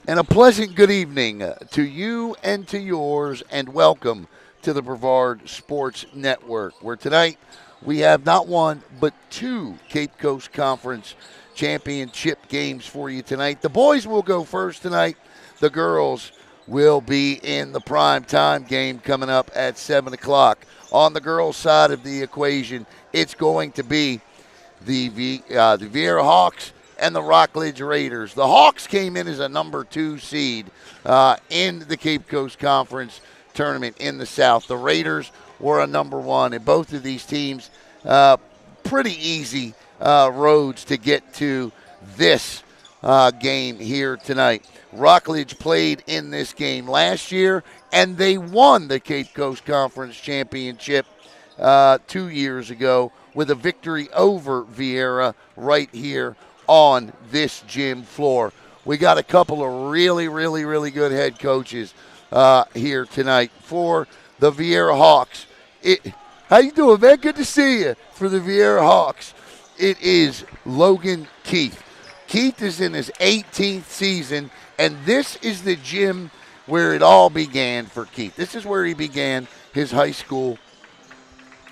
And a pleasant good evening to you and to yours, and welcome to the Brevard Sports Network, where tonight we have not one but two Cape Coast Conference championship games for you tonight. The boys will go first tonight. The girls will be in the prime time game coming up at 7 o'clock. On the girls' side of the equation, it's going to be the Viera Hawks and the Rockledge Raiders. The Hawks came in as a number 2 seed in the Cape Coast Conference tournament in the South. The Raiders were a number 1, and both of these teams pretty easy roads to get to this game here tonight. Rockledge played in this game last year, and they won the Cape Coast Conference Championship 2 years ago with a victory over Viera right here on this gym floor. We got a couple of really good head coaches here tonight for the Viera Hawks. How you doing, man? Good to see you. For the Viera Hawks, it is Logan Keith. Keith is in his 18th season, and this is the gym where it all began for Keith. This is where he began his high school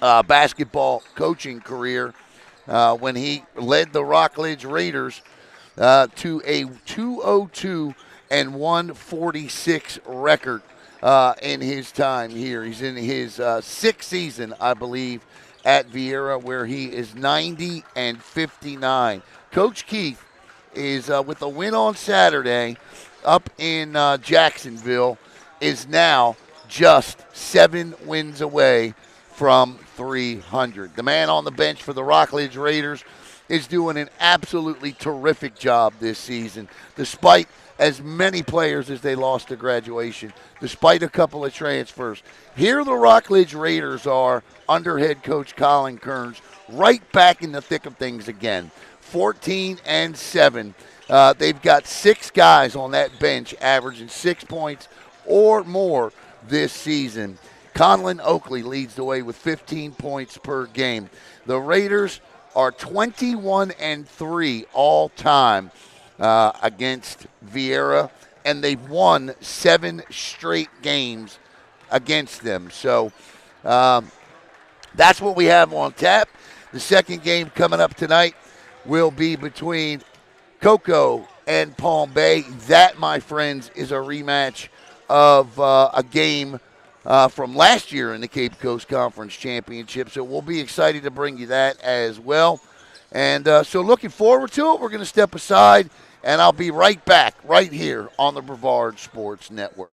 basketball coaching career when he led the Rockledge Raiders to a 202 and 146 record in his time here. He's in his sixth season, I believe, at Viera, where he is 90 and 59. Coach Keith is, with a win on Saturday up in Jacksonville, is now just 7 wins away from 300. The man on the bench for the Rockledge Raiders is doing an absolutely terrific job this season, despite as many players as they lost to graduation, despite a couple of transfers. Here the Rockledge Raiders are, under head coach Colin Kearns, right back in the thick of things again, 14 and 7. They've got 6 guys on that bench averaging 6 points or more this season. Conlon Oakley leads the way with 15 points per game. The Raiders are 21 and 3 all time against Viera, and they've won 7 straight games against them. So that's what we have on tap. The second game coming up tonight will be between Cocoa and Palm Bay. That, my friends, is a rematch of a game from last year in the Cape Coast Conference Championship. So we'll be excited to bring you that as well. And so looking forward to it. We're going to step aside, and I'll be right back right here on the Brevard Sports Network.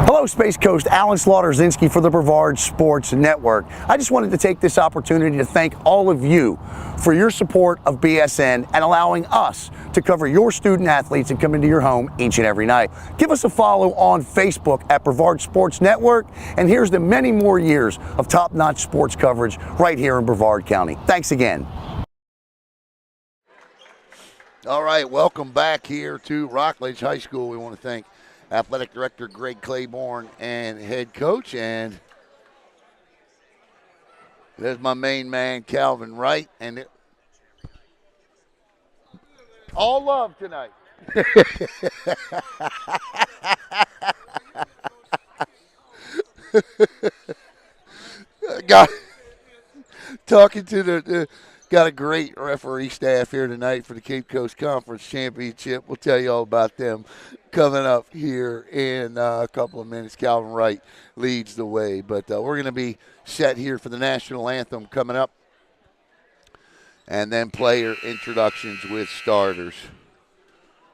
Hello, Space Coast. Alan Slaughter-Zinski for the Brevard Sports Network. I just wanted to take this opportunity to thank all of you for your support of BSN and allowing us to cover your student athletes and come into your home each and every night. Give us a follow on Facebook at Brevard Sports Network, and here's to many more years of top-notch sports coverage right here in Brevard County. Thanks again. All right, welcome back here to Rockledge High School. We want to thank Athletic Director Greg Claiborne and head coach, and there's my main man Calvin Wright, and all love tonight. Got talking to the Got a great referee staff here tonight for the Cape Coast Conference Championship. We'll tell you all about them coming up here in a couple of minutes. Calvin Wright leads the way. But we're going to be set here for the national anthem coming up, and then player introductions with starters.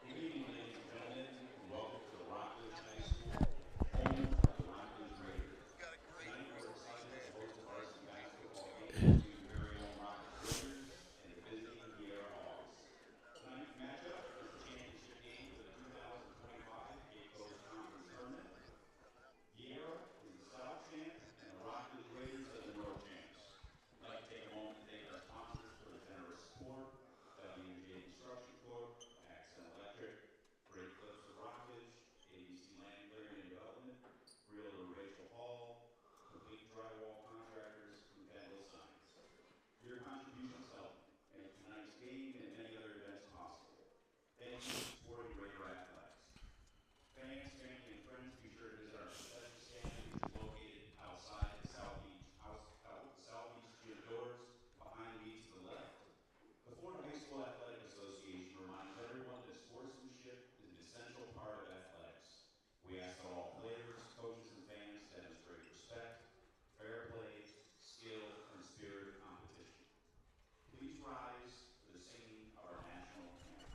Good evening, ladies and gentlemen, and welcome to the Rockledge High School, home of the Rockledge Raiders. Tonight, we're excited to host a varsity basketball game between the very own Rockledge Raiders and the visiting Viera Hogs. Tonight's matchup is the championship game for the 2025 Cape Coast Conference Tournament. Viera is the South Champ, and the Rockledge Raiders are the North Champs. We'd like to take a moment to thank our sponsors for the generous support: W&J Construction Corp., Accent Electric, Great Clips of Rockledge, ABC Land Clearing and Development, Realtor Rachel Hall, Complete Drywall Contractors, and Kendall Signs. Your contributions help make tonight's game and many other events possible. Thank you for supporting Raider Athletics. Fans, family, and friends, be sure to visit our concession stand, which is located outside the South Beach gym doors, behind me to the left. The Florida High School Athletic Association reminds everyone that sportsmanship is an essential part of athletics. We ask that all players, coaches, and fans demonstrate respect, fair play, skill, and spirit of competition. Please rise for the singing of our national anthem.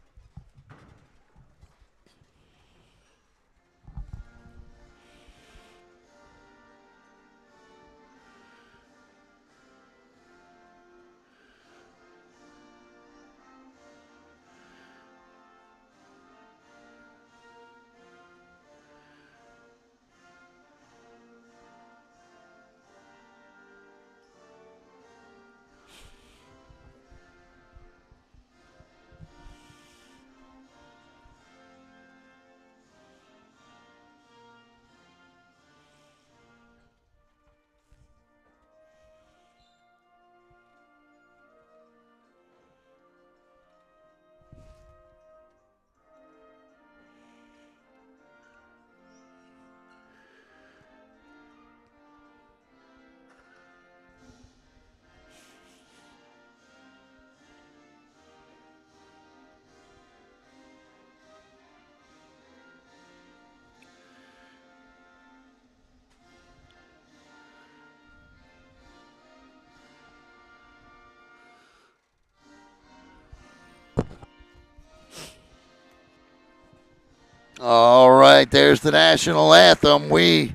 All right, there's the national anthem. We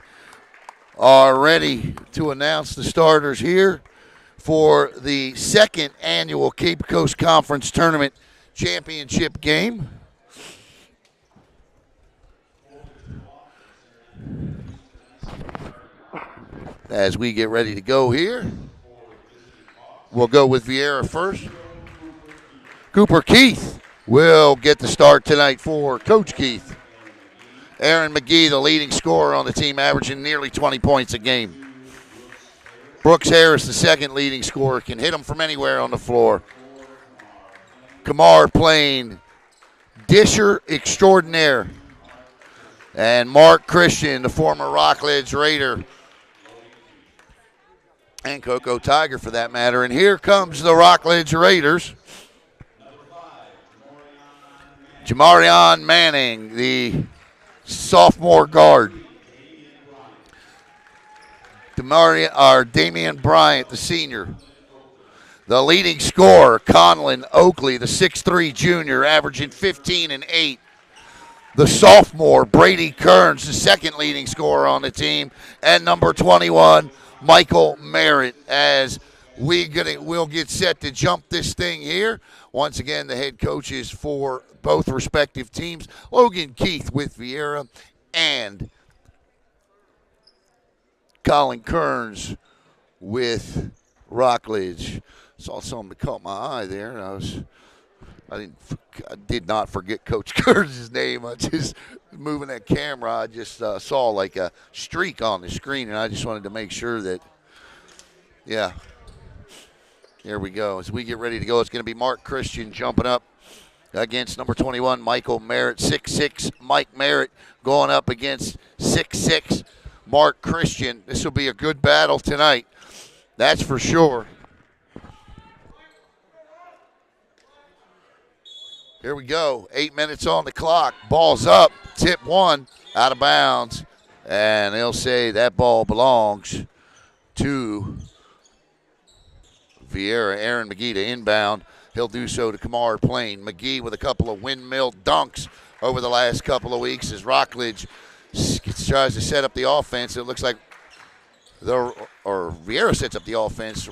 are ready to announce the starters here for the second annual Cape Coast Conference Tournament Championship game. As we get ready to go here, we'll go with Viera first. Cooper Keith will get the start tonight for Coach Keith. Aaron McGee, the leading scorer on the team, averaging nearly 20 points a game. Brooks Harris, the second leading scorer, can hit them from anywhere on the floor. Kamar playing disher extraordinaire. And Mark Christian, the former Rockledge Raider, and Cocoa Tiger for that matter. And here comes the Rockledge Raiders. Jamarion Manning, the sophomore guard. Damian Bryant, the senior. The leading scorer, Conlon Oakley, the 6'3 junior, averaging 15 and 8. The sophomore, Brady Kearns, the second leading scorer on the team. And number 21, Michael Merritt, as we'll get set to jump this thing here. Once again, the head coaches for both respective teams, Logan Keith with Viera and Colin Kearns with Rockledge. Saw something that caught my eye there. I did not forget Coach Kearns' name. I just moving that camera. I just saw like a streak on the screen, and I just wanted to make sure that, yeah. Here we go. As we get ready to go, it's going to be Mark Christian jumping up against number 21, Michael Merritt. 6'6", Mike Merritt going up against 6'6", Mark Christian. This will be a good battle tonight. That's for sure. Here we go. 8 minutes on the clock. Ball's up. Tip one. Out of bounds. And they'll say that ball belongs to Viera. Aaron McGee to inbound. He'll do so to Kamar Plain. McGee with a couple of windmill dunks over the last couple of weeks as Rockledge tries to set up the offense. It looks like Viera sets up the offense.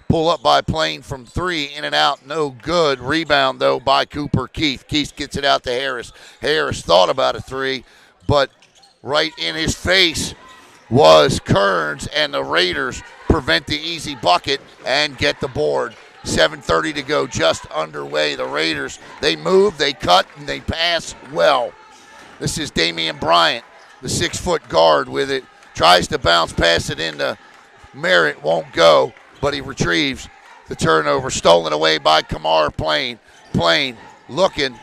Pull up by Plain from three, in and out, no good. Rebound, though, by Cooper Keith. Keith gets it out to Harris. Harris thought about a three, but right in his face was Kearns, and the Raiders prevent the easy bucket and get the board. 7:30 to go, just underway. The Raiders, they move, they cut, and they pass well. This is Damian Bryant, the 6-foot guard with it. Tries to bounce, pass it into Merritt, won't go, but he retrieves the turnover. Stolen away by Kamar Plain. Plain looking,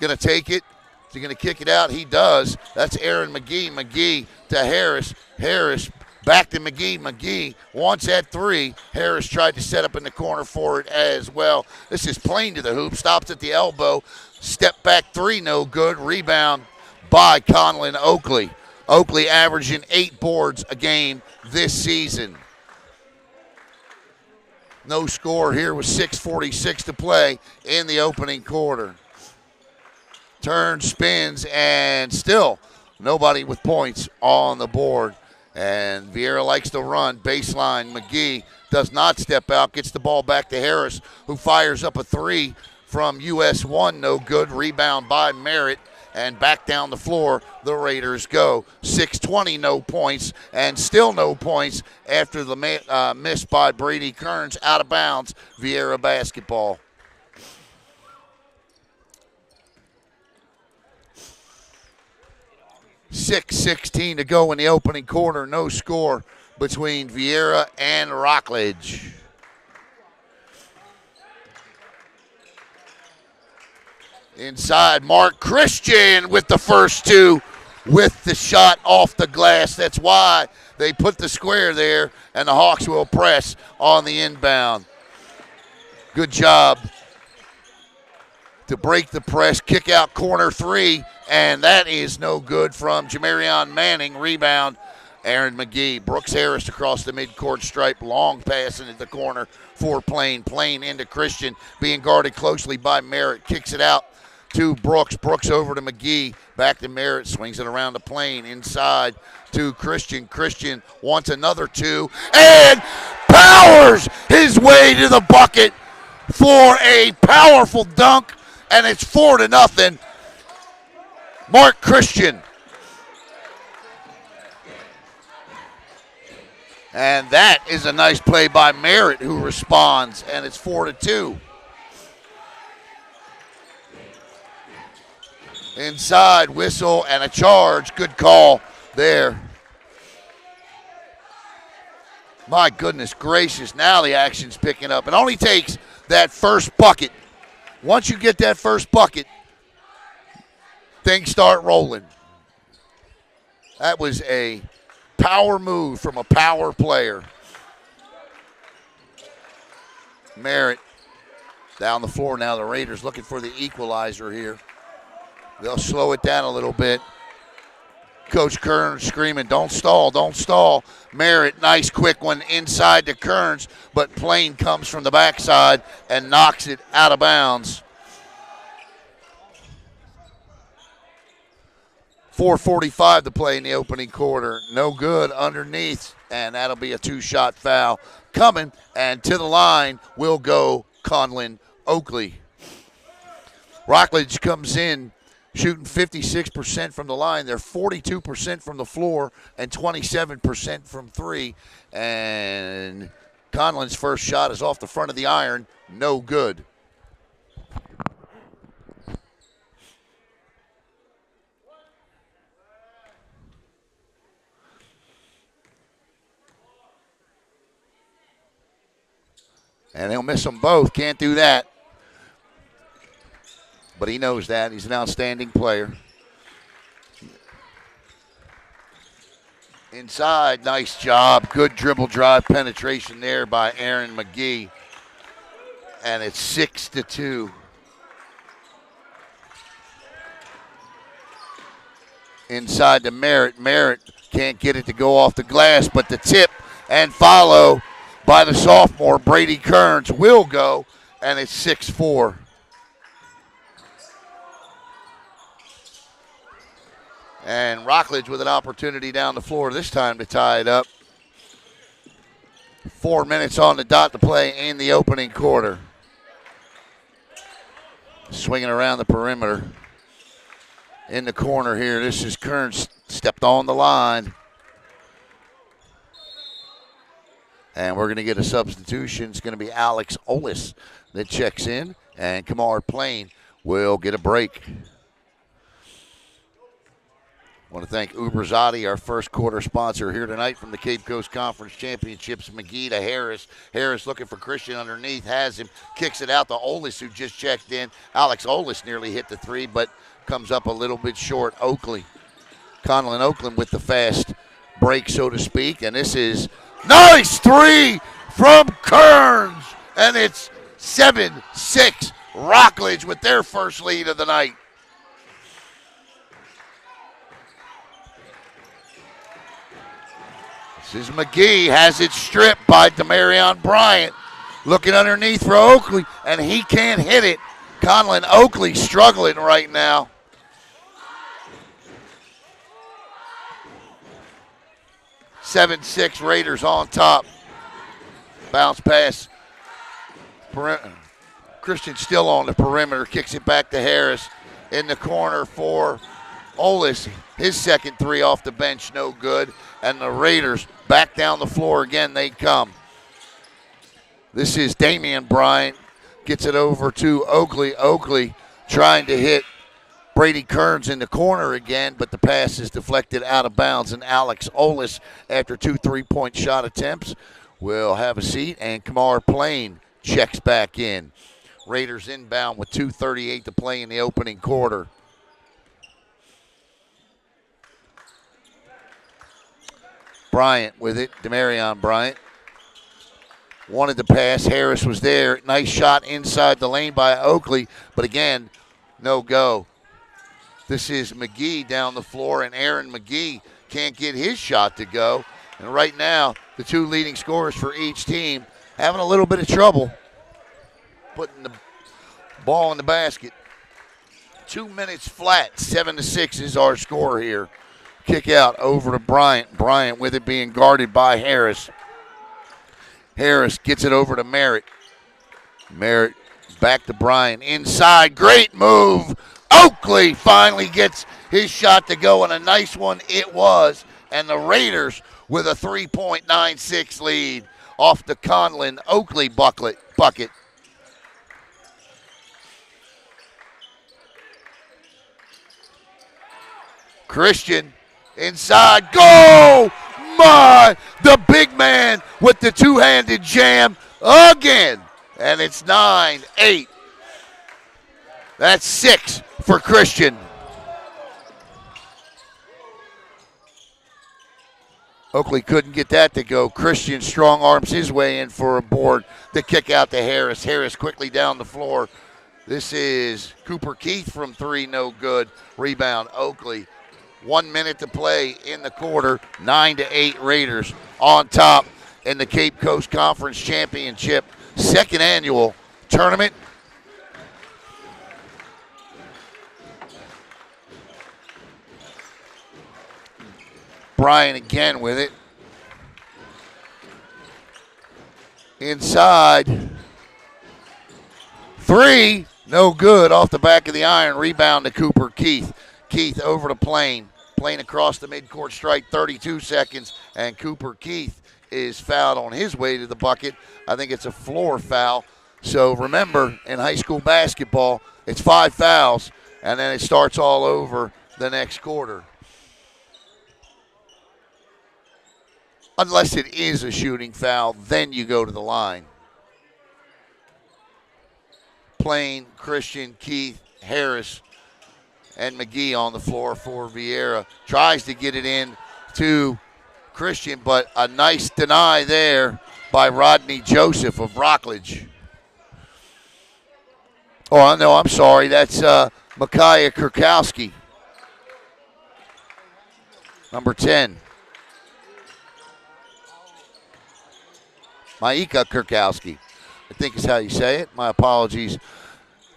going to take it. Is he going to kick it out? He does. That's Aaron McGee. McGee to Harris. Harris back to McGee. McGee wants that three. Harris tried to set up in the corner for it as well. This is Plain to the hoop. Stops at the elbow. Step back three, no good. Rebound by Conlon Oakley. Oakley averaging 8 boards a game this season. No score here with 6:46 to play in the opening quarter. Turns, spins, and still nobody with points on the board. And Viera likes to run. Baseline, McGee does not step out. Gets the ball back to Harris, who fires up a three from US1. No good. Rebound by Merritt. And back down the floor, the Raiders go. 6:20, no points, and still no points after the miss by Brady Kearns. Out of bounds, Viera basketball. $6:16 to go in the opening quarter. No score between Viera and Rockledge. Inside, Mark Christian with the first two with the shot off the glass. That's why they put the square there, and the Hawks will press on the inbound. Good job to break the press, kick out corner three, and that is no good from Jamarion Manning. Rebound, Aaron McGee. Brooks Harris across the midcourt stripe, long pass into the corner for Plain. Plain into Christian, being guarded closely by Merritt, kicks it out to Brooks. Brooks over to McGee. Back to Merritt. Swings it around the Plain. Inside to Christian. Christian wants another two and powers his way to the bucket for a powerful dunk. And it's 4-0. Mark Christian. And that is a nice play by Merritt, who responds. And it's 4-2. Inside, whistle, and a charge. Good call there. My goodness gracious, now the action's picking up. It only takes that first bucket. Once you get that first bucket, things start rolling. That was a power move from a power player. Merritt down the floor now. The Raiders looking for the equalizer here. They'll slow it down a little bit. Coach Kearns screaming, don't stall, don't stall. Merritt, nice quick one inside to Kearns, but Plain comes from the backside and knocks it out of bounds. 4:45 to play in the opening quarter. No good underneath, and that'll be a 2-shot foul coming, and to the line will go Conlon Oakley. Rockledge comes in shooting 56% from the line. They're 42% from the floor and 27% from three. And Conlon's first shot is off the front of the iron. No good. And he'll miss them both. Can't do that. But he knows that. He's an outstanding player. Inside, nice job. Good dribble drive penetration there by Aaron McGee. And it's 6-2. inside to Merritt. Merritt can't get it to go off the glass, but the tip and follow by the sophomore Brady Kearns will go, and it's 6-4. And Rockledge with an opportunity down the floor this time to tie it up. 4 minutes on the dot to play in the opening quarter. Swinging around the perimeter. In the corner here, this is Kearns stepped on the line. And we're going to get a substitution. It's going to be Alex Olis that checks in. And Kamar Plain will get a break. I want to thank Uberzati, our first quarter sponsor here tonight from the Cape Coast Conference Championships. McGee to Harris. Harris looking for Christian underneath. Has him. Kicks it out to Olis, who just checked in. Alex Olis nearly hit the three, but comes up a little bit short. Oakley. Conlon Oakland with the fast break, so to speak. And this is nice three from Kearns. And it's 7-6. Rockledge with their first lead of the night. This is McGee, has it stripped by Demarion Bryant. Looking underneath for Oakley, and he can't hit it. Conlon Oakley struggling right now. 7-6 Raiders on top. Bounce pass. Christian still on the perimeter, kicks it back to Harris. In the corner for Olis. His second three off the bench, no good. And the Raiders back down the floor again, they come. This is Damian Bryant. Gets it over to Oakley. Oakley trying to hit Brady Kearns in the corner again, but the pass is deflected out of bounds. And Alex Olis, after 2 3-point shot attempts, will have a seat. And Kamar Plain checks back in. Raiders inbound with 2:38 to play in the opening quarter. Bryant with it, Demarion Bryant. Wanted to pass, Harris was there. Nice shot inside the lane by Oakley, but again, no go. This is McGee down the floor, and Aaron McGee can't get his shot to go. And right now, the two leading scorers for each team having a little bit of trouble putting the ball in the basket. 2 minutes flat, 7-6 is our score here. Kick out over to Bryant. Bryant with it being guarded by Harris. Harris gets it over to Merritt. Merritt back to Bryant. Inside, great move. Oakley finally gets his shot to go, and a nice one it was. And the Raiders with a 3.96 lead off the Conlon Oakley bucket. Christian inside, go! My, the big man with the two-handed jam again. And it's 9-8. That's 6 for Christian. Oakley couldn't get that to go. Christian strong arms his way in for a board. The kick out to Harris. Harris quickly down the floor. This is Cooper Keith from three, no good. Rebound, Oakley. 1 minute to play in the quarter. 9-8 Raiders on top in the Cape Coast Conference Championship second annual tournament. Bryant again with it. Inside. Three, no good, off the back of the iron. Rebound to Cooper Keith. Keith over to Plain. Plain across the midcourt strike, 32 seconds, and Cooper Keith is fouled on his way to the bucket. I think it's a floor foul. So remember, in high school basketball, it's 5 fouls, and then it starts all over the next quarter. Unless it is a shooting foul, then you go to the line. Plain, Christian, Keith, Harris, and McGee on the floor for Viera. Tries to get it in to Christian, but a nice deny there by Rodney Joseph of Rockledge. Oh, no, I'm sorry. That's Micaiah Kurkowski. Number 10, Maika Kurkowski, I think is how you say it. My apologies.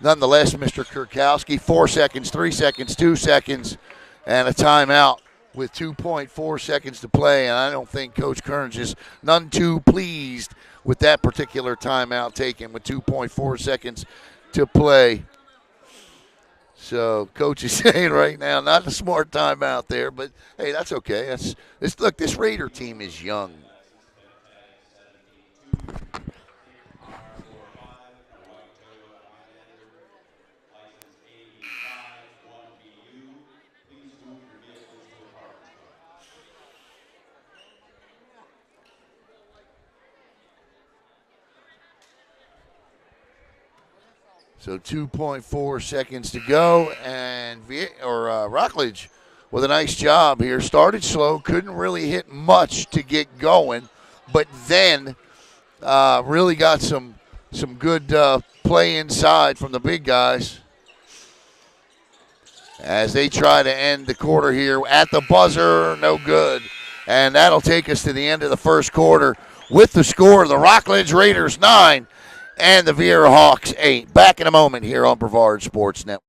Nonetheless, Mr. Kurkowski, 4 seconds, 3 seconds, 2 seconds, and a timeout with 2.4 seconds to play. And I don't think Coach Kearns is none too pleased with that particular timeout taken with 2.4 seconds to play. So Coach is saying right now, not a smart timeout there, but hey, that's okay. Look, this Raider team is young. So 2.4 seconds to go, and Rockledge with a nice job here. Started slow, couldn't really hit much to get going, but then really got some good play inside from the big guys as they try to end the quarter here at the buzzer. No good, and that'll take us to the end of the first quarter with the score: the Rockledge Raiders 9 and the Viera Hawks 8. Back in a moment here on Brevard Sports Network.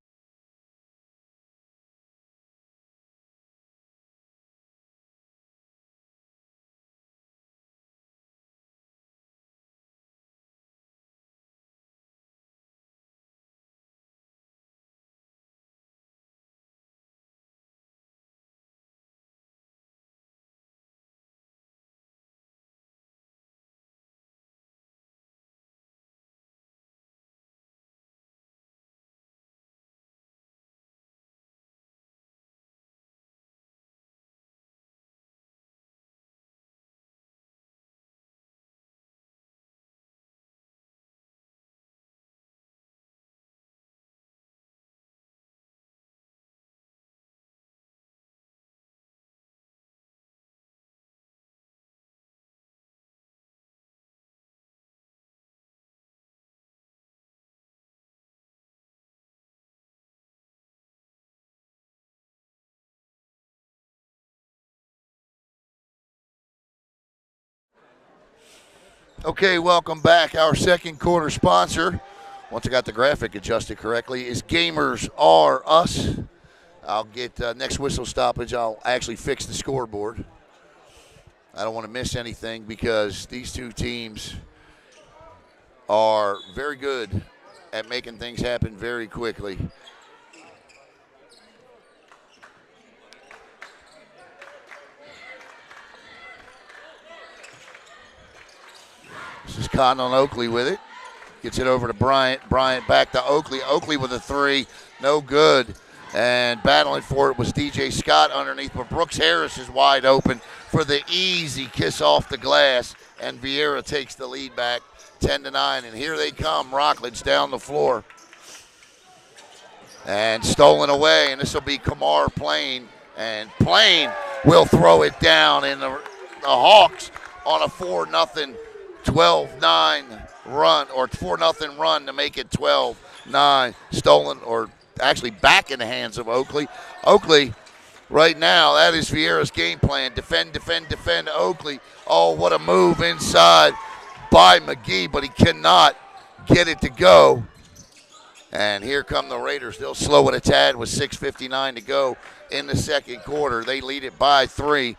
Okay, welcome back. Our second quarter sponsor, once I got the graphic adjusted correctly, is Gamers R Us. I'll get next whistle stoppage. I'll actually fix the scoreboard. I don't want to miss anything because these two teams are very good at making things happen very quickly. This is Cotton on Oakley with it. Gets it over to Bryant. Bryant back to Oakley. Oakley with a three. No good. And battling for it was DJ Scott underneath, but Brooks Harris is wide open for the easy kiss off the glass, and Viera takes the lead back 10-9. And here they come, Rockledge down the floor. And stolen away, and this will be Kamar Plain. And Plain will throw it down, and the Hawks on a 4-0, 12-9 run, or 4-0 run to make it 12-9. Stolen, or actually back in the hands of Oakley. Oakley, right now, that is Viera's game plan. Defend, defend, defend Oakley. Oh, what a move inside by McGee, but he cannot get it to go. And here come the Raiders. They'll slow it a tad with 6:59 to go in the second quarter. They lead it by 3.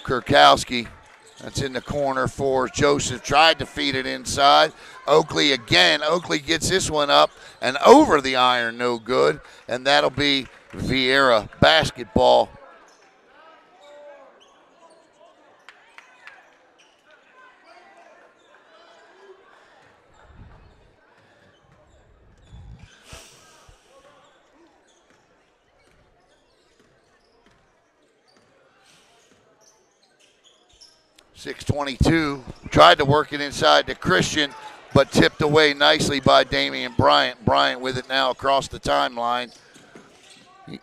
Kurkowski, that's in the corner for Joseph. Tried to feed it inside. Oakley again. Oakley gets this one up and over the iron, no good. And that'll be Viera basketball. .622, tried to work it inside to Christian, but tipped away nicely by Damian Bryant. Bryant with it now across the timeline. He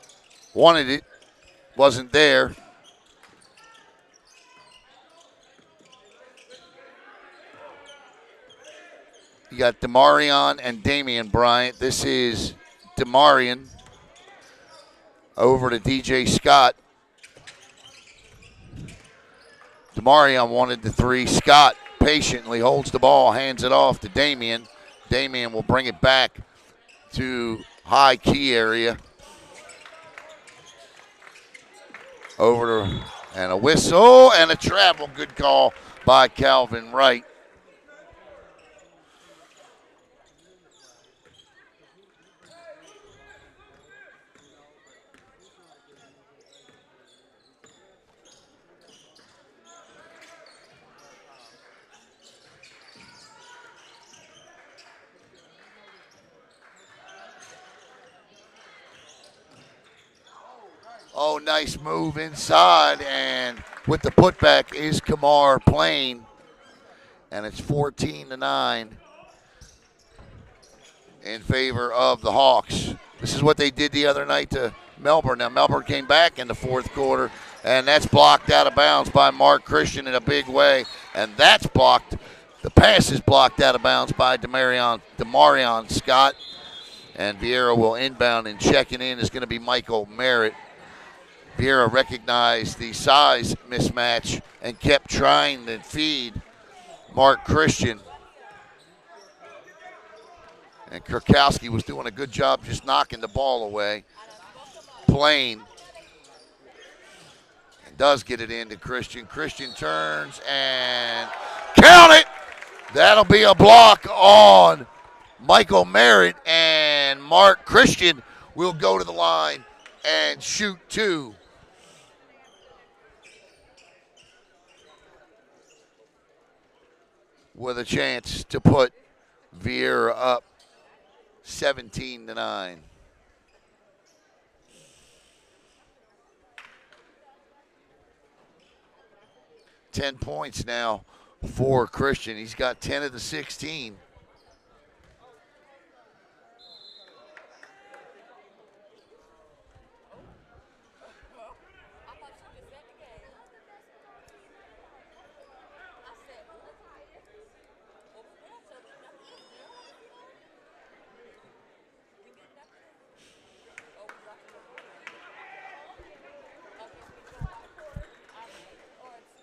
wanted it, wasn't there. You got Demarion and Damian Bryant. This is Demarion over to DJ Scott. Demarion wanted the three. Scott patiently holds the ball, hands it off to Damian. Damian will bring it back to high key area. Over to, and a whistle and a travel. Good call by Calvin Wright. Oh, nice move inside, and with the putback is Kamar Plain, and it's 14-9 in favor of the Hawks. This is what they did the other night to Melbourne. Now, Melbourne came back in the fourth quarter, and that's blocked out of bounds by Mark Christian in a big way, and that's blocked. The pass is blocked out of bounds by Demarion Scott, and Viera will inbound, and checking in is going to be Michael Merritt. Viera recognized the size mismatch and kept trying to feed Mark Christian. And Kurkowski was doing a good job just knocking the ball away. Plain and does get it into Christian. Christian turns and count it. That'll be a block on Michael Merritt, and Mark Christian will go to the line and shoot two. With a chance to put Viera up 17-9. Ten points now for Christian. He's got 10 of the 16.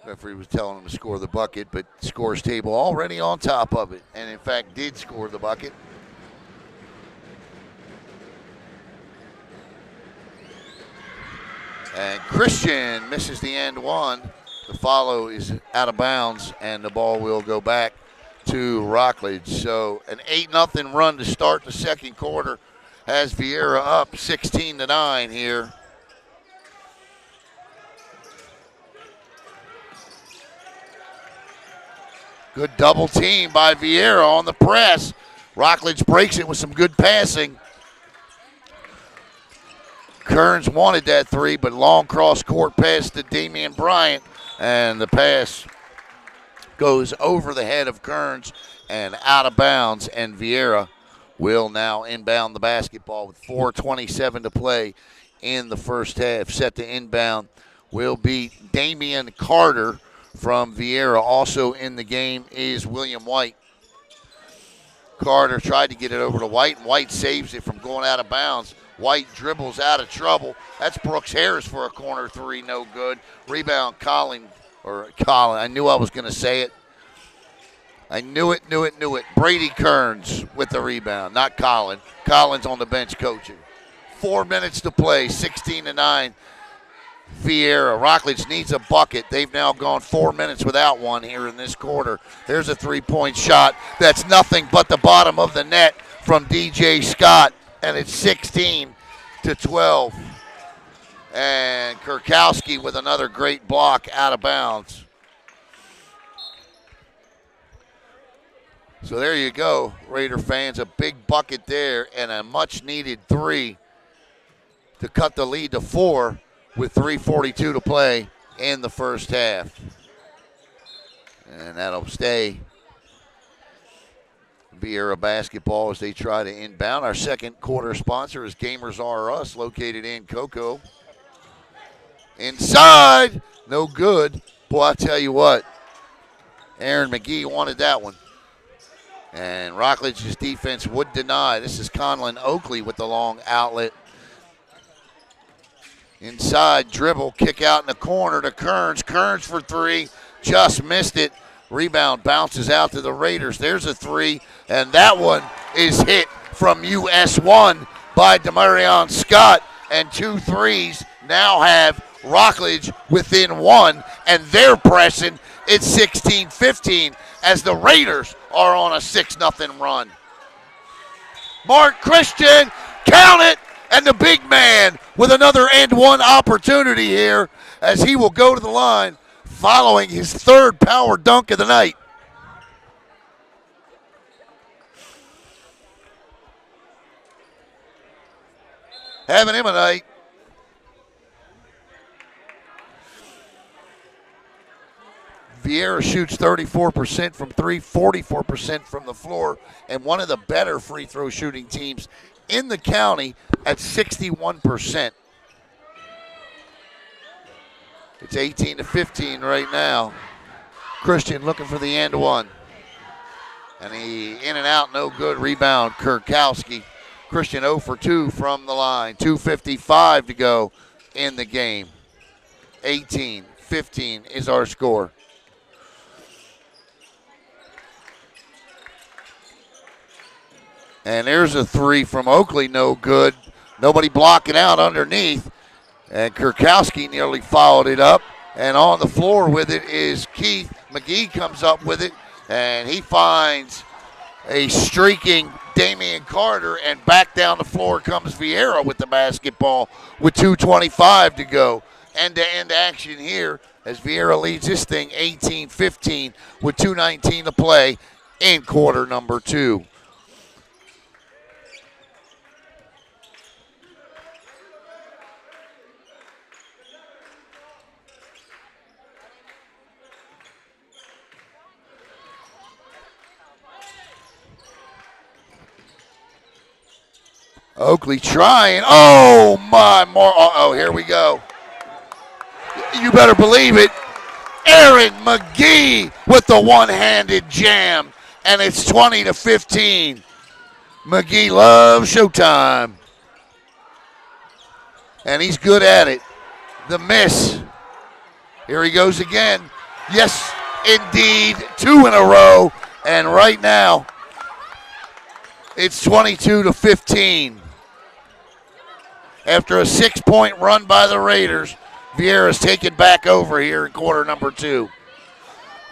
Referee was telling him to score the bucket, but scores table already on top of it, and in fact did score the bucket. And Christian misses the end one. The follow is out of bounds, and the ball will go back to Rockledge. So an 8-0 run to start the second quarter has Viera up 16-9 here. Good double team by Viera on the press. Rockledge breaks it with some good passing. Kearns wanted that three, but long cross court pass to Damian Bryant, and the pass goes over the head of Kearns and out of bounds, and Viera will now inbound the basketball with 4:27 to play in the first half. Set to inbound will be Damian Carter from Viera. Also in the game is William White. Carter tried to get it over to White, and White saves it from going out of bounds. White dribbles out of trouble. That's Brooks Harris for a corner three, no good. Rebound, Colin. I knew I was going to say it. I knew it. Brady Kearns with the rebound, not Colin. Colin's on the bench coaching. 4 minutes to play, 16-9. Viera. Rockledge needs a bucket. They've now gone 4 minutes without one here in this quarter. There's a three-point shot. That's nothing but the bottom of the net from DJ Scott, and it's 16-12. And Kurkowski with another great block out of bounds. So there you go, Raider fans. A big bucket there and a much-needed three to cut the lead to 4 with 3:42 to play in the first half. And that'll stay Viera basketball as they try to inbound. Our second quarter sponsor is Gamers R Us, located in Cocoa. Inside, no good. Boy, I tell you what, Aaron McGee wanted that one. And Rockledge's defense would deny. This is Conlon Oakley with the long outlet. Inside dribble, kick out in the corner to Kearns. Kearns for three, just missed it. Rebound bounces out to the Raiders. There's a three, and that one is hit from US1 by Demarion Scott. And 2 threes now have Rockledge within one, and they're pressing. It's 16-15 as the Raiders are on a 6-0 run. Mark Christian, count it, and the big man with another and one opportunity here as he will go to the line following his 3rd power dunk of the night. Having him a night. Viera shoots 34% from three, 44% from the floor, and one of the better free throw shooting teams in the county at 61%. It's 18-15 right now. Christian looking for the and one. And he in and out, no good. Rebound, Kurkowski. Christian 0 for 2 from the line. 2:55 to go in the game. 18-15 is our score. And there's a three from Oakley, no good. Nobody blocking out underneath. And Kurkowski nearly followed it up. And on the floor with it is Keith. McGee comes up with it, and he finds a streaking Damian Carter, and back down the floor comes Viera with the basketball with 2:25 to go. End-to-end action here as Viera leads this thing 18-15 with 2:19 to play in quarter number 2. Oakley trying. Oh, my. Uh-oh, here we go. You better believe it. Aaron McGee with the one-handed jam, and it's 20-15. McGee loves showtime, and he's good at it. The miss. Here he goes again. Yes, indeed, 2 in a row, and right now it's 22-15. After a 6-point run by the Raiders, Viera's taken back over here in quarter number 2.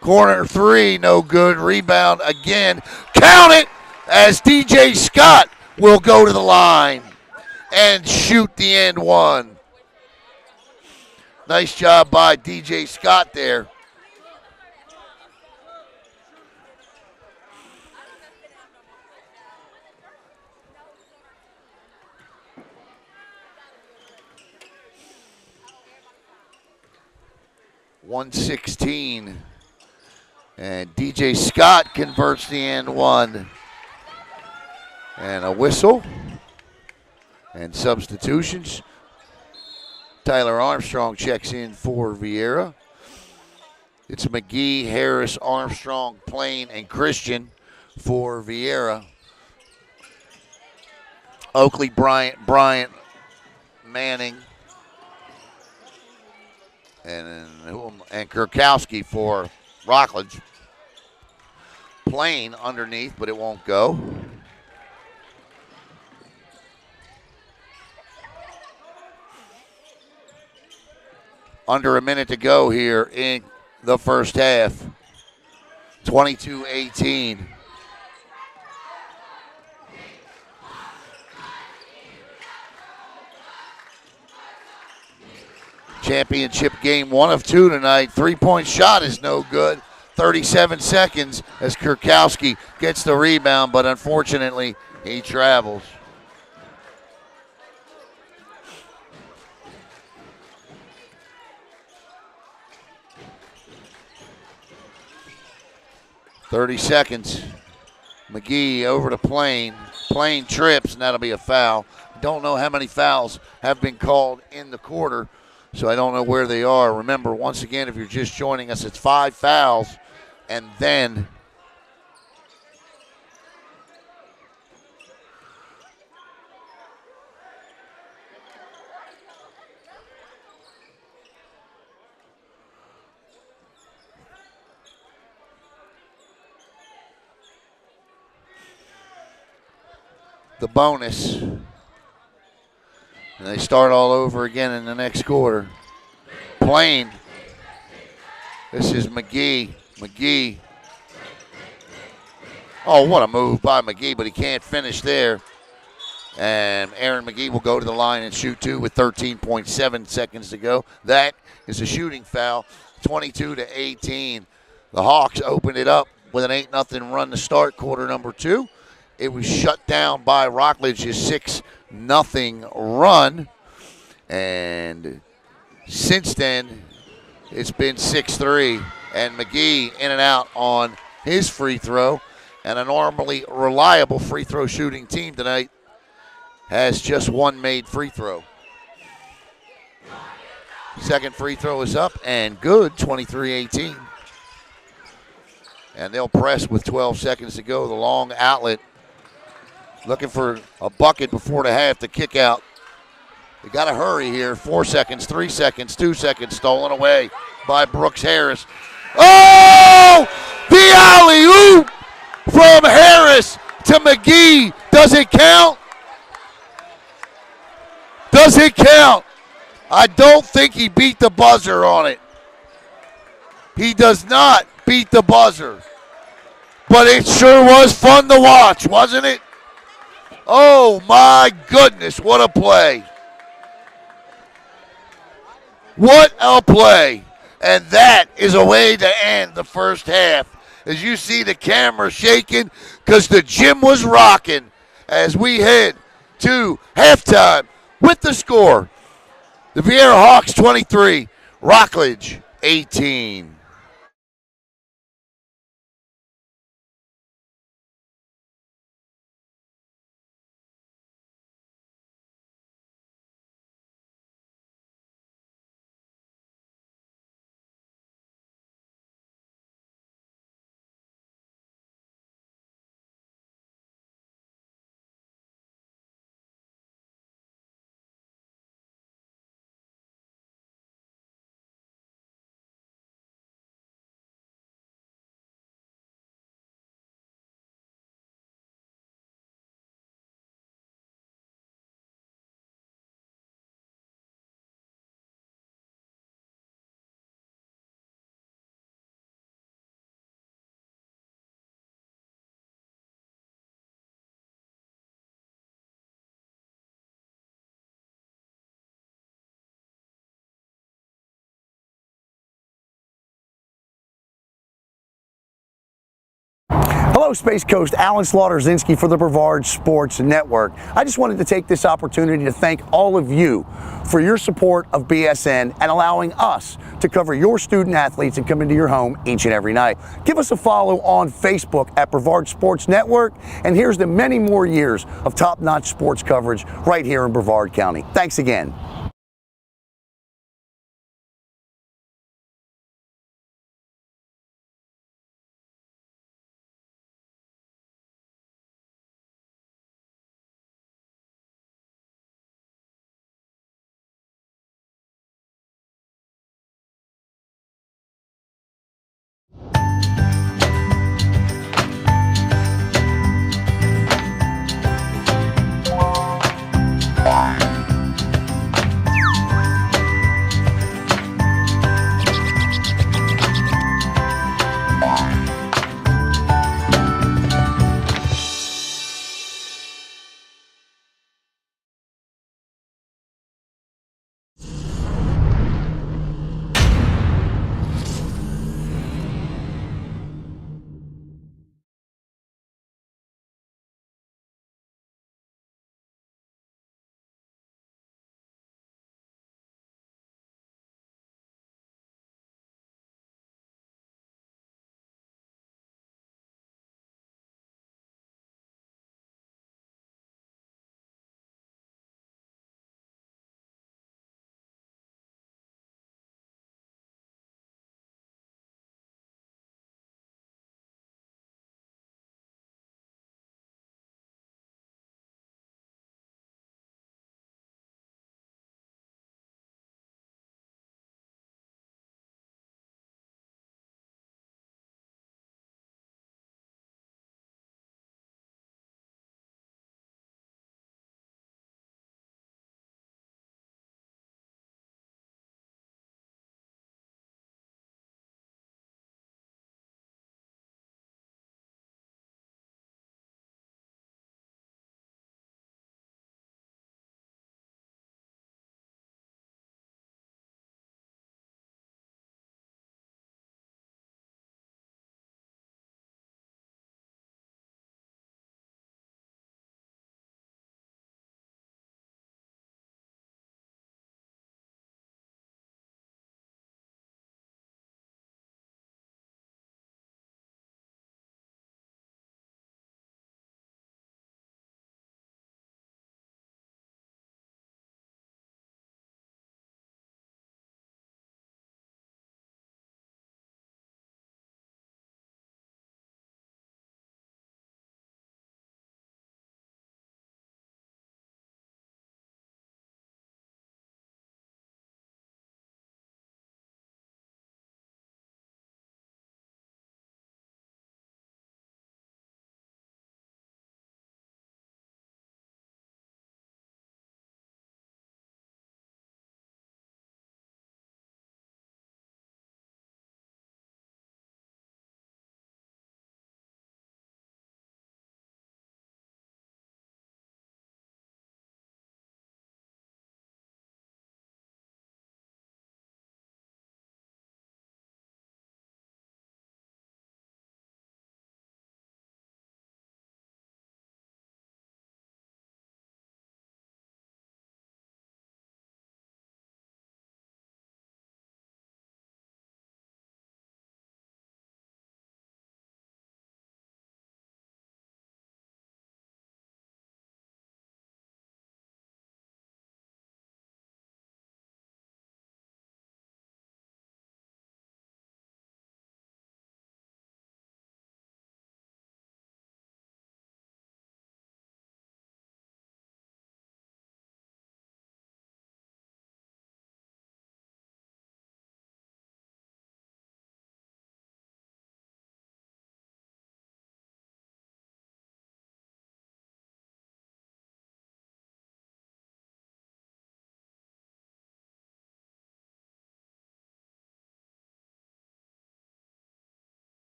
Corner 3, no good. Rebound again. Count it as DJ Scott will go to the line and shoot the and one. Nice job by DJ Scott there. .116, and DJ Scott converts the and one. And a whistle and substitutions. Tyler Armstrong checks in for Viera. It's McGee, Harris, Armstrong, Plain, and Christian for Viera. Oakley, Bryant, Manning, and Kurkowski for Rockledge. Plain underneath, but it won't go. Under a minute to go here in the first half. 22-18. Championship game 1 of 2 tonight. 3-point shot is no good. 37 seconds as Kurkowski gets the rebound, but unfortunately he travels. .30 seconds. McGee over to Plain. Plain trips, and that'll be a foul. Don't know how many fouls have been called in the quarter, so I don't know where they are. Remember, once again, if you're just joining us, it's 5 fouls, and then the bonus. And they start all over again in the next quarter. Plain. This is McGee. McGee. Oh, what a move by McGee, but he can't finish there. And Aaron McGee will go to the line and shoot two with 13.7 seconds to go. That is a shooting foul, 22-18. The Hawks opened it up with an 8-0 run to start quarter number two. It was shut down by Rockledge's 6-0 run. And since then, it's been 6-3. And McGee in and out on his free throw. And a normally reliable free throw shooting team tonight has just one made free throw. Second free throw is up and good, 23-18. And they'll press with 12 seconds to go. The long outlet, looking for a bucket before the half to kick out. They got to hurry here. 4 seconds, 3 seconds, 2 seconds, stolen away by Brooks Harris. Oh! The alley-oop from Harris to McGee. Does it count? Does it count? I don't think he beat the buzzer on it. He does not beat the buzzer. But it sure was fun to watch, wasn't it? Oh, my goodness, what a play. What a play. And that is a way to end the first half. As you see the camera shaking because the gym was rocking as we head to halftime. With the score, the Viera Hawks 23, Rockledge 18. Hello, Space Coast. Alan Slaughter-Zinski for the Brevard Sports Network. I just wanted to take this opportunity to thank all of you for your support of BSN and allowing us to cover your student athletes and come into your home each and every night. Give us a follow on Facebook at Brevard Sports Network, and here's to many more years of top-notch sports coverage right here in Brevard County. Thanks again.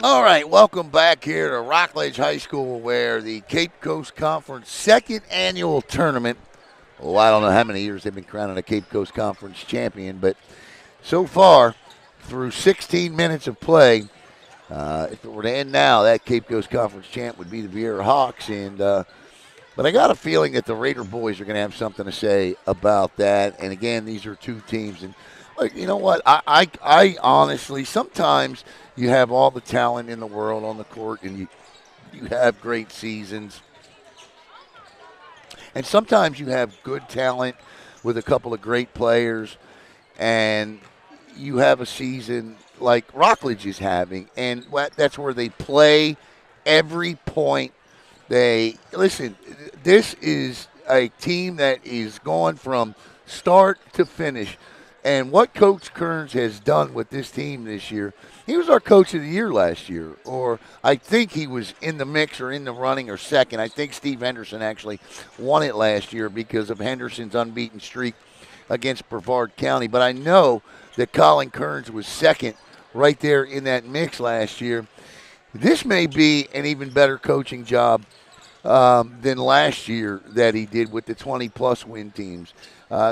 All right, welcome back here to Rockledge High School, where the Cape Coast Conference second annual tournament. Oh, I don't know how many years they've been crowning a Cape Coast Conference champion, but so far, through 16 minutes of play, if it were to end now, that Cape Coast Conference champ would be the Viera Hawks. But I got a feeling that the Raider boys are going to have something to say about that. And again, these are two teams, and like, you know what? I honestly, sometimes you have all the talent in the world on the court, and you have great seasons, and sometimes you have good talent with a couple of great players, and you have a season like Rockledge is having, and that's where they play every point. They listen. This is a team that is going from start to finish, and what Coach Kearns has done with this team this year. He was our coach of the year last year, or I think he was in the mix or in the running or second. I think Steve Henderson actually won it last year because of Henderson's unbeaten streak against Brevard County. But I know that Colin Kearns was second right there in that mix last year. This may be an even better coaching job than last year that he did with the 20-plus win teams.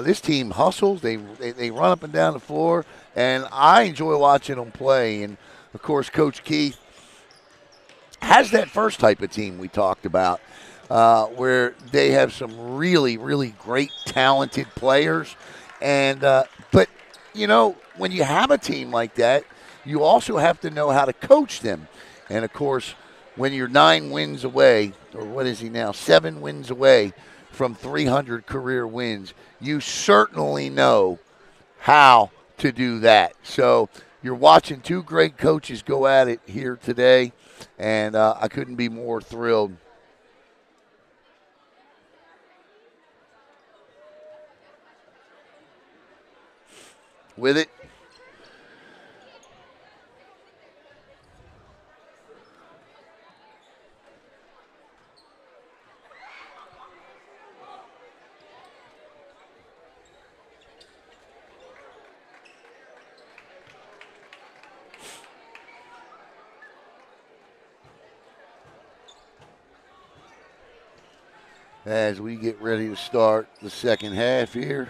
This team hustles. They run up and down the floor, and I enjoy watching them play. And, of course, Coach Keith has that first type of team we talked about, where they have some really, really great, talented players. And but, you know, when you have a team like that, you also have to know how to coach them. And, of course, when you're 9 wins away, or what is he now, 7 wins away from 300 career wins, you certainly know how to do that. So you're watching two great coaches go at it here today, and I couldn't be more thrilled. With it. As we get ready to start the second half here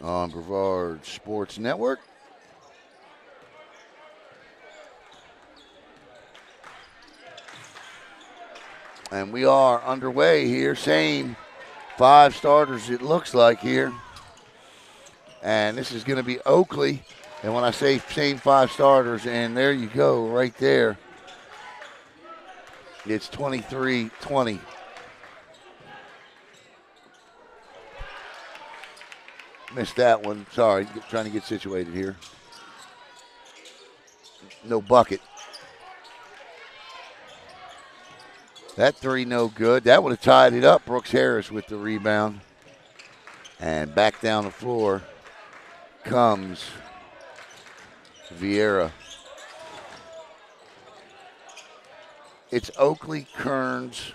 on Brevard Sports Network. And we are underway here. Same 5 starters it looks like here. And this is going to be Oakley. And when I say same 5 starters, and there you go right there, it's 23-20. Missed that one. Sorry, trying to get situated here. No bucket. That 3 no good. That would have tied it up. Brooks Harris with the rebound. And back down the floor comes Viera. It's Oakley, Kearns,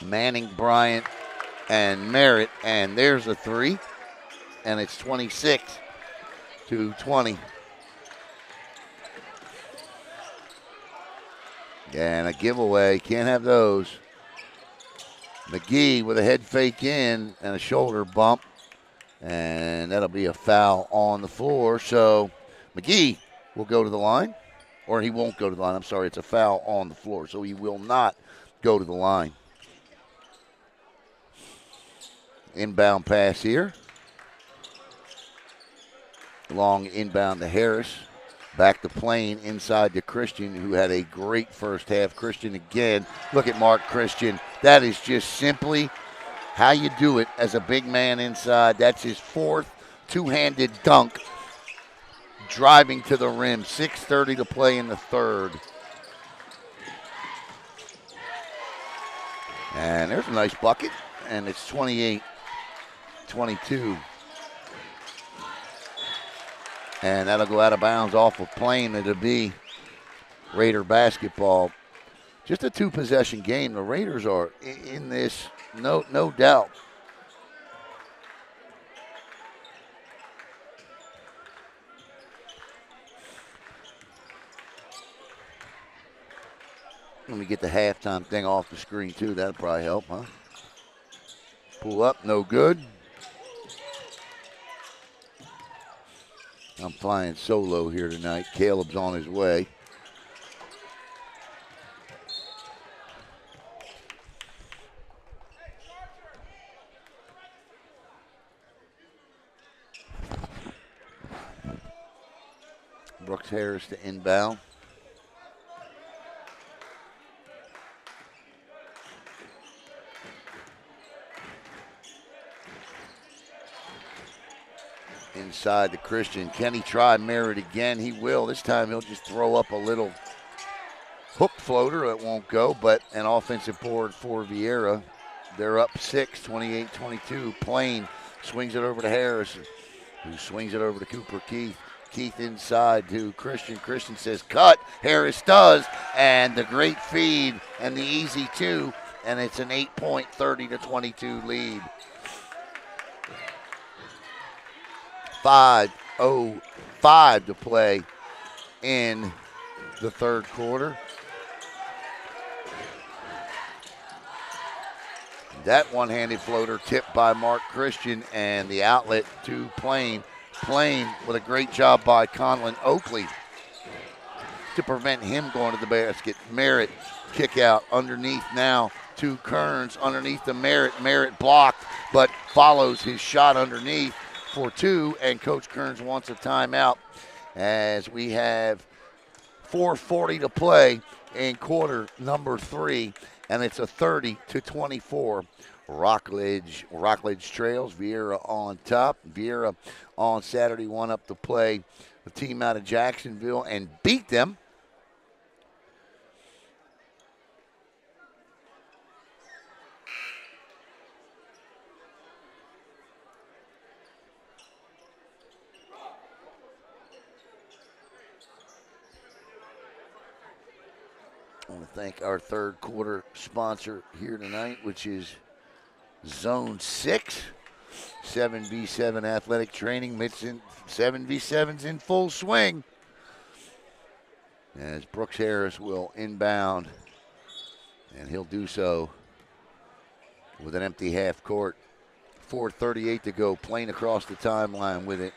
Manning, Bryant, and Merritt. And there's a 3. And it's 26-20. And a giveaway. Can't have those. McGee with a head fake in and a shoulder bump. And that'll be a foul on the floor. So McGee will go to the line. Or he won't go to the line. I'm sorry, it's a foul on the floor. So he will not go to the line. Inbound pass here. Long inbound to Harris. Back to Plain inside to Christian, who had a great first half. Christian again. Look at Mark Christian. That is just simply how you do it as a big man inside. That's his 4th two-handed dunk. Driving to the rim. 6:30 to play in the 3rd. And there's a nice bucket. And it's 28-22. And that'll go out of bounds off of Plain. It'll be Raider basketball. Just a 2-possession game. The Raiders are in this, no doubt. Let me get the halftime thing off the screen, too. That'll probably help, huh? Pull up, no good. I'm flying solo here tonight. Caleb's on his way. Brooks Harris to inbound. Inside to Christian. Can he try Merritt again? He will. This time he'll just throw up a little hook floater. It won't go, but an offensive board for Viera. They're up 6, 28-22. Plain swings it over to Harris, who swings it over to Cooper Keith. Keith inside to Christian. Christian says cut. Harris does, and the great feed and the easy two, and it's an 8-point 30-22 lead. 5:05 to play in the third quarter. That one-handed floater tipped by Mark Christian, and the outlet to Plain. Plain with a great job by Conlon Oakley to prevent him going to the basket. Merritt kick out underneath now to Kearns, underneath the Merritt. Merritt blocked, but follows his shot underneath for two, and Coach Kearns wants a timeout as we have 4:40 to play in quarter number 3, and it's a 30-24 Rockledge trails. Viera on top. Viera on Saturday went up to play a team out of Jacksonville and beat them. I want to thank our third quarter sponsor here tonight, which is Zone 6, 7v7 athletic training. 7v7's in full swing. As Brooks Harris will inbound, and he'll do so with an empty half court. 4:38 to go. Plain across the timeline with it.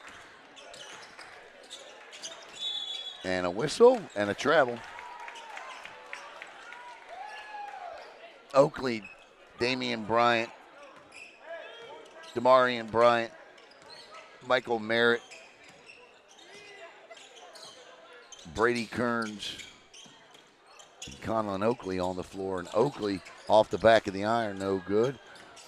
And a whistle and a travel. Oakley, Damian Bryant, Damarian Bryant, Michael Merritt, Brady Kearns, and Conlon Oakley on the floor. And Oakley off the back of the iron, no good.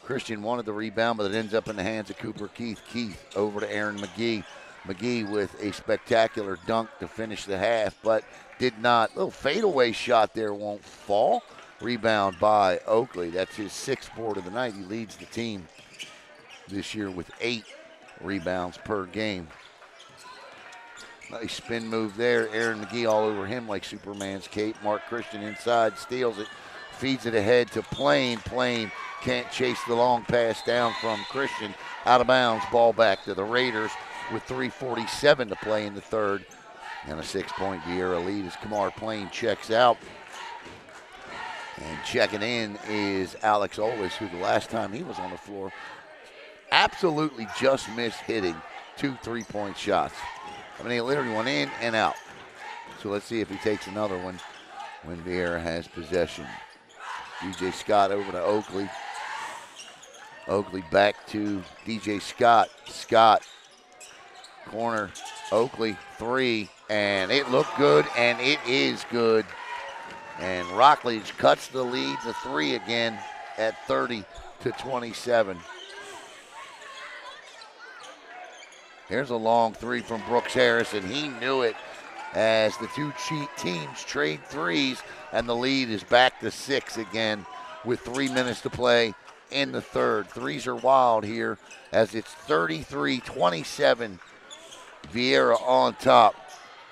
Christian wanted the rebound, but it ends up in the hands of Cooper Keith. Keith over to Aaron McGee. McGee with a spectacular dunk to finish the half, but did not. Little fadeaway shot there, won't fall. Rebound by Oakley. That's his 6th board of the night. He leads the team this year with 8 rebounds per game. Nice spin move there. Aaron McGee all over him like Superman's cape. Mark Christian inside, steals it, feeds it ahead to Plain. Plain can't chase the long pass down from Christian. Out of bounds, ball back to the Raiders with 3:47 to play in the third. And a 6-point Viera lead as Kamar Plain checks out. And checking in is Alex Olis, who the last time he was on the floor absolutely just missed hitting 2 3-point shots. I mean, he literally went in and out. So let's see if he takes another one when Viera has possession. DJ Scott over to Oakley. Oakley back to DJ Scott. Scott, corner, Oakley, 3, and it looked good, and it is good. And Rockledge cuts the lead to 3 again at 30-27. Here's a long 3 from Brooks Harris, and he knew it as the two teams trade threes, and the lead is back to 6 again with 3 minutes to play in the third. Threes are wild here as it's 33-27. Viera on top.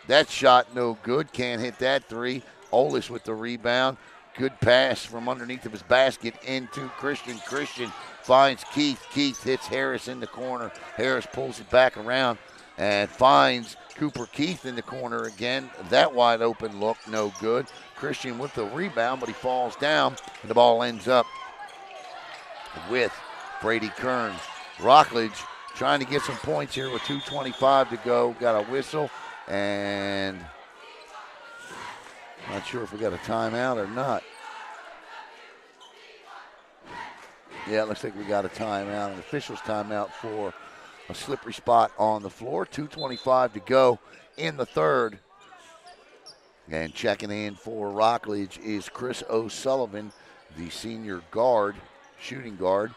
That shot no good. Can't hit that 3. Olis with the rebound. Good pass from underneath of his basket into Christian. Christian finds Keith. Keith hits Harris in the corner. Harris pulls it back around and finds Cooper Keith in the corner again. That wide open look, no good. Christian with the rebound, but he falls down, and the ball ends up with Brady Kearns. Rockledge trying to get some points here with 2:25 to go. Got a whistle, and not sure if we got a timeout or not. Yeah, it looks like we got a timeout, an official's timeout for a slippery spot on the floor. 2:25 to go in the third. And checking in for Rockledge is Chris O'Sullivan, the senior guard, shooting guard.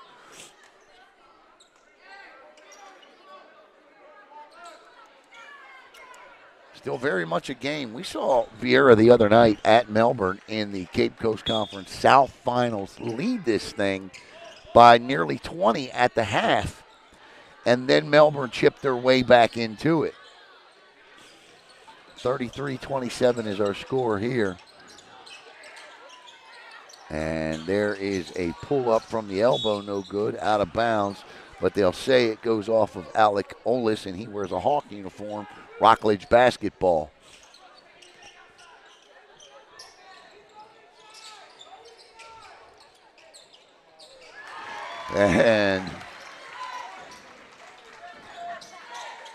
Still very much a game. We saw Viera the other night at Melbourne in the Cape Coast Conference South Finals lead this thing by nearly 20 at the half, and then Melbourne chipped their way back into it. 33-27 is our score here. And there is a pull-up from the elbow, no good, out of bounds. But they'll say it goes off of Alec Olis, and he wears a Hawk uniform, Rockledge basketball. And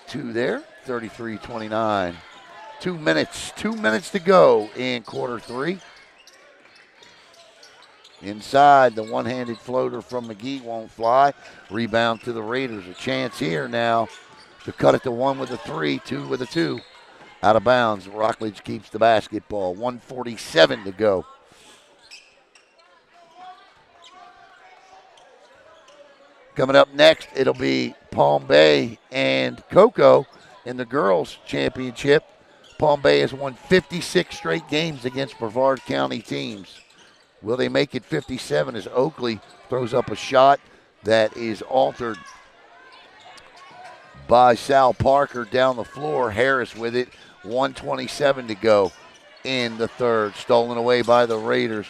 two there, 33-29. 2 minutes to go in quarter three. Inside, the one-handed floater from McGee won't fly. Rebound to the Raiders. A chance here now to cut it to one with a three, two with a two. Out of bounds. Rockledge keeps the basketball. 1:47 to go. Coming up next, it'll be Palm Bay and Cocoa in the girls' championship. Palm Bay has won 56 straight games against Brevard County teams. Will they make it 57 as Oakley throws up a shot that is altered by Sal Parker down the floor. Harris with it. 1:27 to go in the third. Stolen away by the Raiders.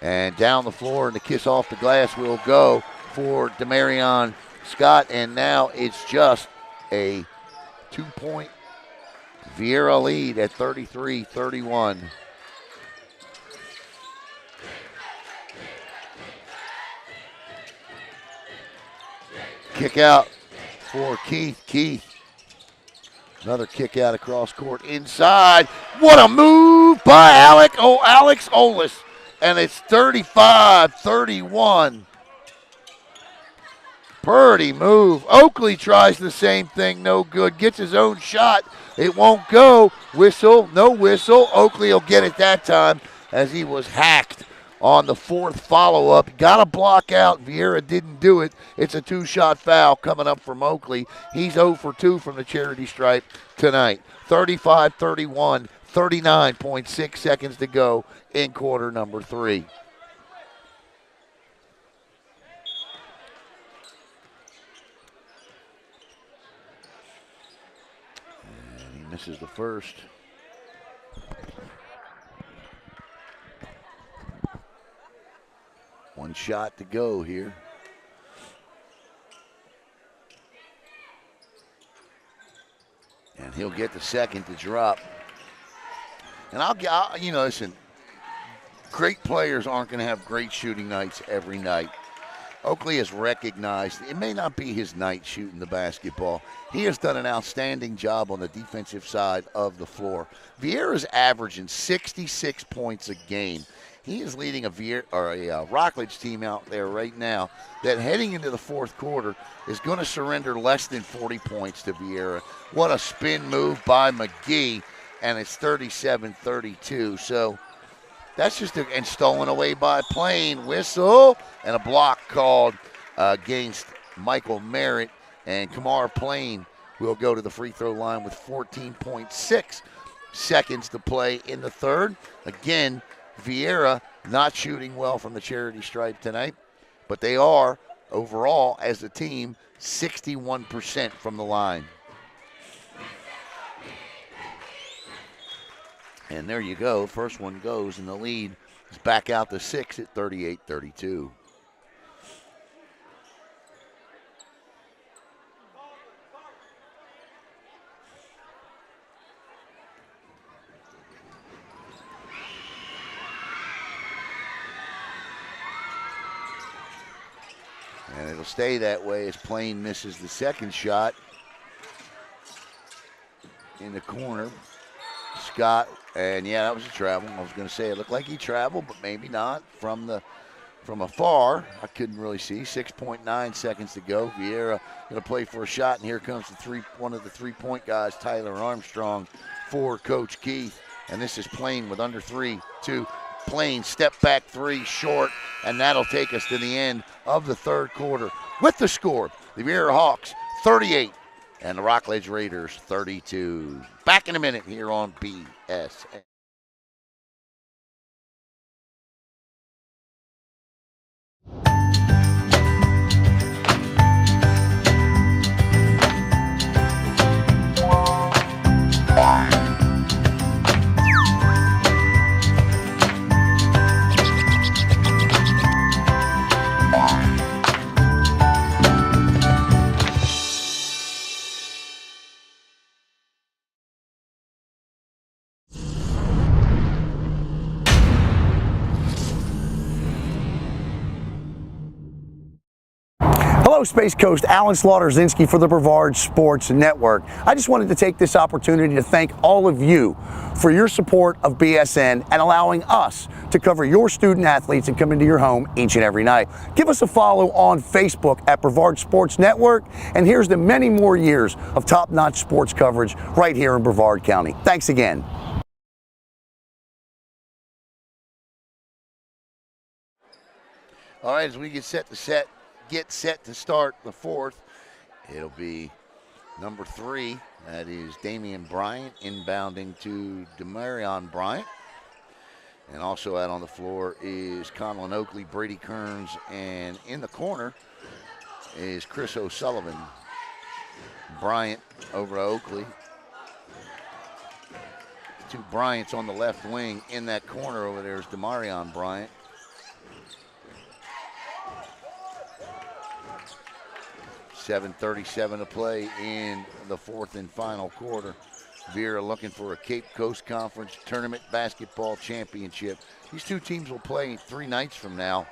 And down the floor, and the kiss off the glass will go for Demarion Scott. And now it's just a 2-point Viera lead at 33-31. Kick out for Keith. Another kick out across court inside. What a move by Alex Olis. And it's 35-31. Purdy move. Oakley tries the same thing. No good. Gets his own shot. It won't go. Whistle. No whistle. Oakley will get it that time as he was hacked on the fourth follow-up. Got a block out. Viera didn't do it. It's a 2-shot foul coming up from Oakley. He's 0 for 2 from the charity stripe tonight. 35-31, 39.6 seconds to go in quarter number 3. And he misses the first. One shot to go here. And he'll get the second to drop. And listen, great players aren't going to have great shooting nights every night. Oakley has recognized it may not be his night shooting the basketball. He has done an outstanding job on the defensive side of the floor. Viera's averaging 66 points a game. He is leading a Rockledge team out there right now that heading into the fourth quarter is going to surrender less than 40 points to Viera. What a spin move by McGee, and it's 37-32. So that's just and stolen away by Plain. Whistle and a block called against Michael Merritt, and Kamar Plain will go to the free throw line with 14.6 seconds to play in the third. Again, Viera not shooting well from the charity stripe tonight, but they are overall as a team 61% from the line. And there you go. First one goes, and the lead is back out to 6 at 38-32. it'll stay that way as Plain misses the second shot in the corner. Scott, and yeah, that was a travel. I was going to say it looked like he traveled, but maybe not from afar. I couldn't really see. 6.9 seconds to go. Viera going to play for a shot, and here comes one of the three-point guys, Tyler Armstrong, for Coach Keith. And this is Plain with under 3, 2. Plain step back 3, short, and that'll take us to the end of the third quarter with the score: the Viera Hawks 38 and the Rockledge Raiders 32. Back in a minute here on BSN. Hello, Space Coast. Alan Slaughter-Zinski for the Brevard Sports Network. I just wanted to take this opportunity to thank all of you for your support of BSN and allowing us to cover your student athletes and come into your home each and every night. Give us a follow on Facebook at Brevard Sports Network, and here's to many more years of top-notch sports coverage right here in Brevard County. Thanks again. All right, as we get set to start the fourth, it'll be number 3. That is Damian Bryant inbounding to Demarion Bryant. And also out on the floor is Conlon Oakley, Brady Kearns, and in the corner is Chris O'Sullivan. Bryant over to Oakley. 2 Bryants on the left wing. In that corner over there is Demarion Bryant. 7:37 to play in the fourth and final quarter. Viera looking for a Cape Coast Conference Tournament Basketball Championship. These two teams will play 3 nights from now.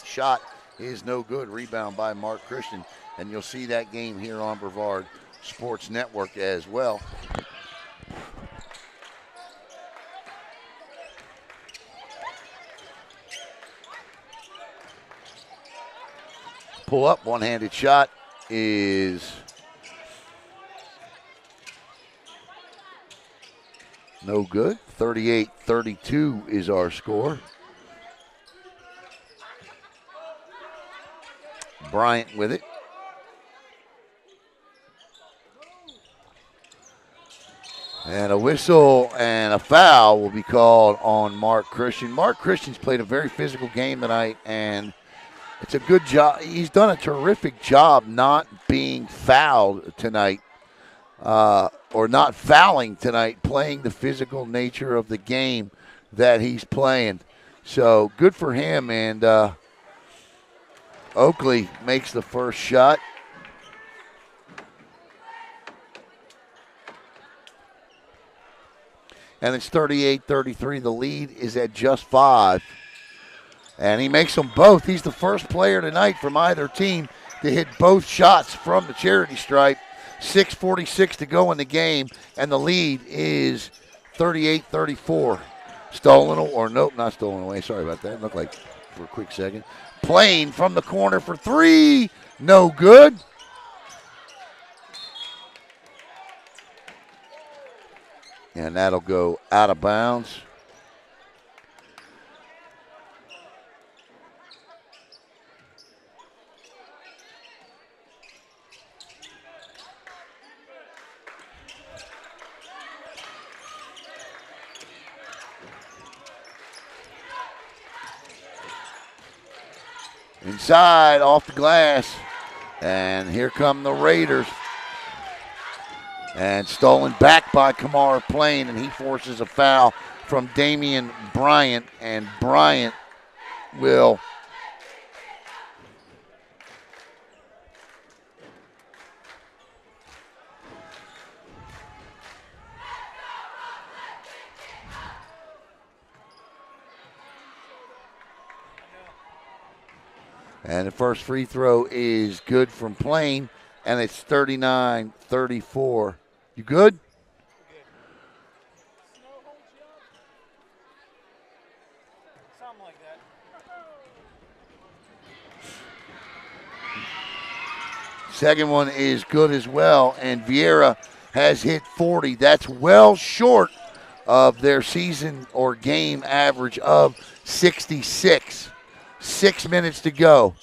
Shot is no good. Rebound by Mark Christian. And you'll see that game here on Brevard Sports Network as well. Pull up, one-handed shot is no good. 38-32 is our score. Bryant with it. And a whistle and a foul will be called on Mark Christian. Mark Christian's played a very physical game tonight, and it's a good job. He's done a terrific job not being fouled tonight, or not fouling tonight, playing the physical nature of the game that he's playing. So good for him, and Oakley makes the first shot. And it's 38-33. The lead is at just 5. And he makes them both. He's the first player tonight from either team to hit both shots from the charity stripe. 6:46 to go in the game, and the lead is 38-34. Stolen, or nope, not stolen away. Sorry about that. It looked like for a quick second. Plain from the corner for 3. No good. And that'll go out of bounds. Inside, off the glass. And here come the Raiders. And stolen back by Kamar Plain, and he forces a foul from Damian Bryant. And Bryant will And the first free throw is good from Plain, and it's 39-34. You good? Something like that. Second one is good as well, and Viera has hit 40. That's well short of their season or game average of 66. 6 minutes to go.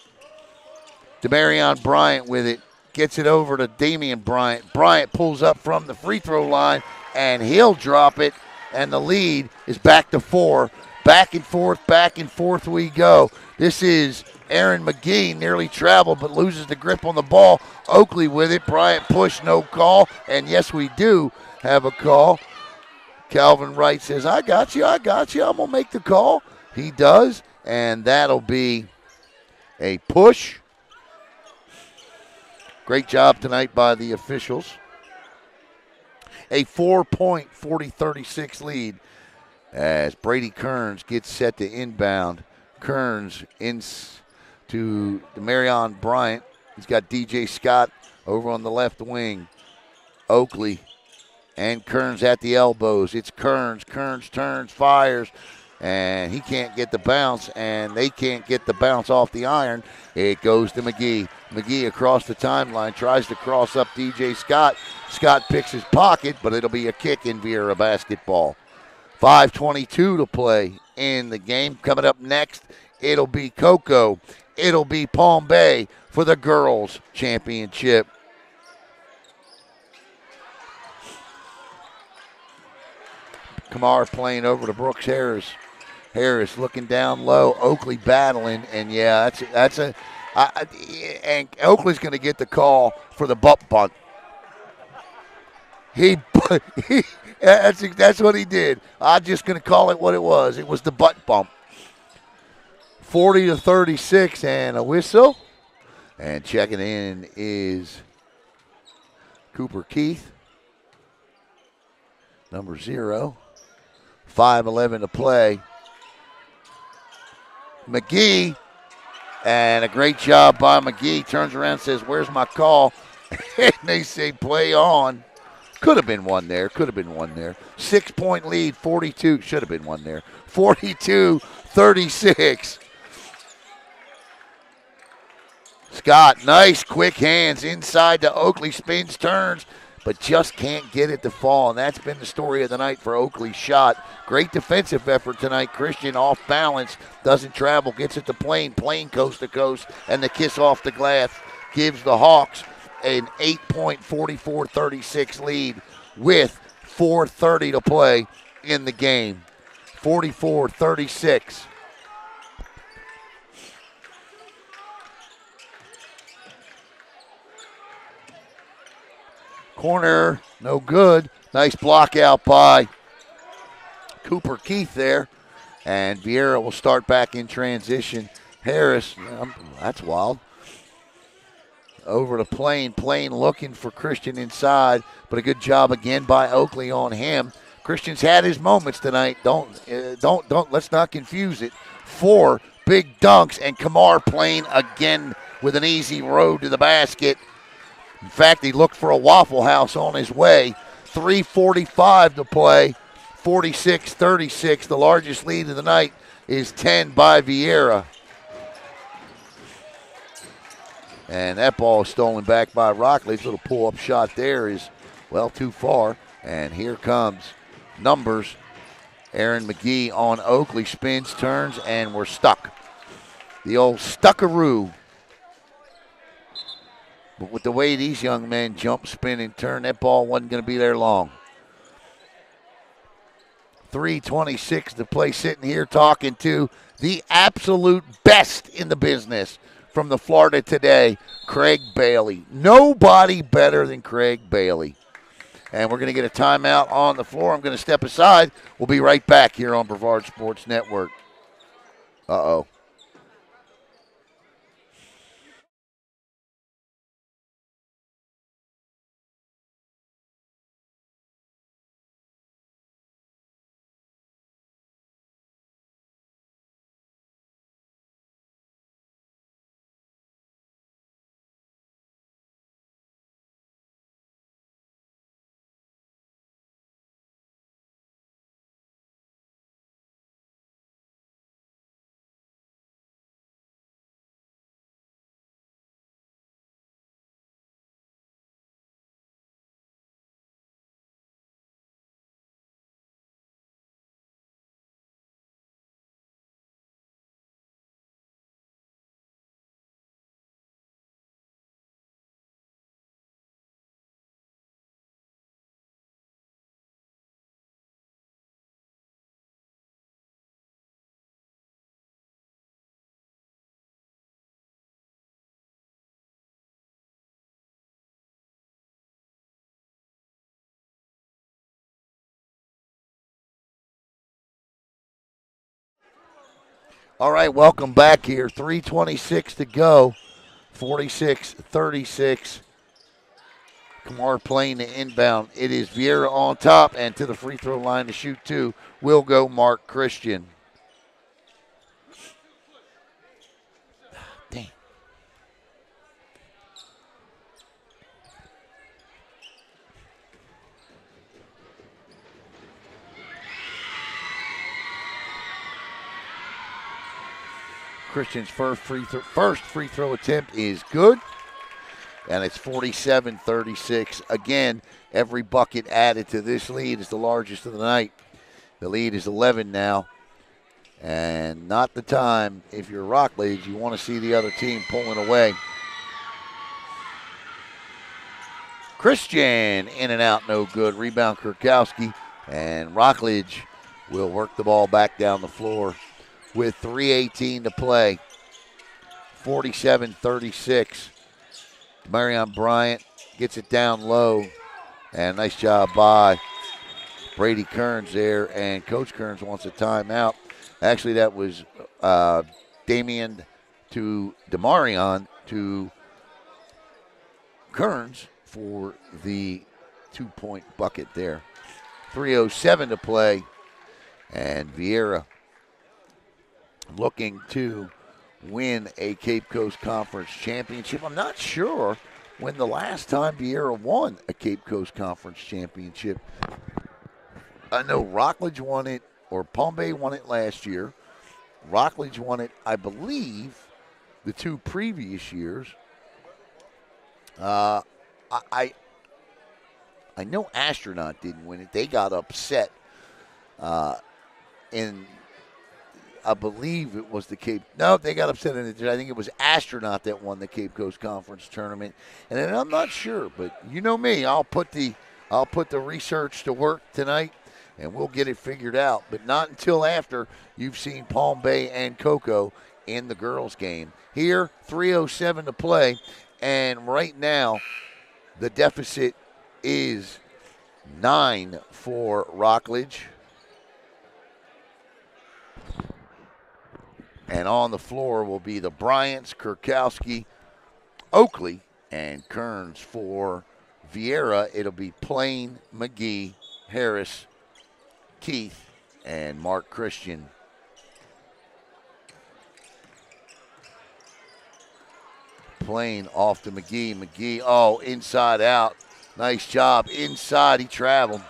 Demarion Bryant with it. Gets it over to Damian Bryant. Bryant pulls up from the free throw line, and he'll drop it, and the lead is back to 4. Back and forth we go. This is Aaron McGee, nearly traveled but loses the grip on the ball. Oakley with it. Bryant push, no call. And yes, we do have a call. Calvin Wright says, I got you. I'm going to make the call. He does, and that'll be a push. Great job tonight by the officials. A 4-point 40-36 lead as Brady Kearns gets set to inbound. Kearns in to Demarion Bryant. He's got DJ Scott over on the left wing. Oakley and Kearns at the elbows. It's Kearns. Kearns turns, fires, and he can't get the bounce, and they can't get the bounce off the iron. It goes to McGee. McGee across the timeline, tries to cross up DJ Scott. Scott picks his pocket, but it'll be a kick in Viera basketball. 5:22 to play in the game. Coming up next, it'll be Cocoa. It'll be Palm Bay for the girls' championship. Kamar playing over to Brooks Harris. Harris looking down low. Oakley battling, and yeah, and Oakley's going to get the call for the butt bunt. That's what he did. I'm just going to call it what it was. It was the butt bump. 40-36 and a whistle. And checking in is Cooper Keith, number 0. 5:11 to play. McGee, and a great job by McGee. Turns around and says, where's my call? And they say, play on. Could have been one there. 6-point lead, 42. Should have been one there. 42-36. Scott, nice quick hands inside to Oakley. Spins, turns, but just can't get it to fall. And that's been the story of the night for Oakley's shot. Great defensive effort tonight. Christian off balance, doesn't travel, gets it to Plain coast to coast, and the kiss off the glass gives the Hawks an 8-point 44-36 lead with 4:30 to play in the game. 44-36. Corner, no good. Nice block out by Cooper Keith there. And Viera will start back in transition. Harris, that's wild. Over to Plain. Plain looking for Christian inside, but a good job again by Oakley on him. Christian's had his moments tonight. Let's not confuse it. 4 big dunks, and Kamar Plain again with an easy road to the basket. In fact, he looked for a Waffle House on his way. 3:45 to play. 46-36. The largest lead of the night is 10 by Viera. And that ball is stolen back by Rockledge. Little pull-up shot there is, well, too far. And here comes numbers. Aaron McGee on Oakley. Spins, turns, and we're stuck. The old stuckaroo. But with the way these young men jump, spin, and turn, that ball wasn't going to be there long. 3:26 to play, sitting here talking to the absolute best in the business from the Florida Today, Craig Bailey. Nobody better than Craig Bailey. And we're going to get a timeout on the floor. I'm going to step aside. We'll be right back here on Brevard Sports Network. Uh-oh. All right, welcome back here. 3:26 to go. 46-36. Kamar playing the inbound. It is Viera on top, and to the free throw line to shoot two will go Mark Christian. Damn. Christian's first free throw attempt is good. And it's 47-36. Again, every bucket added to this lead is the largest of the night. The lead is 11 now. And not the time, if you're Rockledge, you want to see the other team pulling away. Christian in and out, no good. Rebound Kurkowski. And Rockledge will work the ball back down the floor with 3:18 to play. 47-36. Marion Bryant gets it down low, and nice job by Brady Kearns there, and Coach Kearns wants a timeout. Actually, that was Damian to Demarion to Kearns for the 2-point bucket there. 3:07 to play, and Viera looking to win a Cape Coast Conference championship. I'm not sure when the last time Viera won a Cape Coast Conference championship. I know Rockledge won it, or Palm Bay won it last year. Rockledge won it, I believe, the 2 previous years. I know Astronaut didn't win it. They got upset in, I believe it was the Cape. No, they got upset in it. I think it was Astronaut that won the Cape Coast Conference tournament. And then I'm not sure, but you know me, I'll put the research to work tonight, and we'll get it figured out. But not until after you've seen Palm Bay and Cocoa in the girls' game. Here, 3:07 to play, and right now the deficit is 9 for Rockledge. And on the floor will be the Bryants, Kurkowski, Oakley, and Kearns. For Viera, it'll be Plain, McGee, Harris, Keith, and Mark Christian. Plain off to McGee. McGee, inside out. Nice job. Inside, he traveled.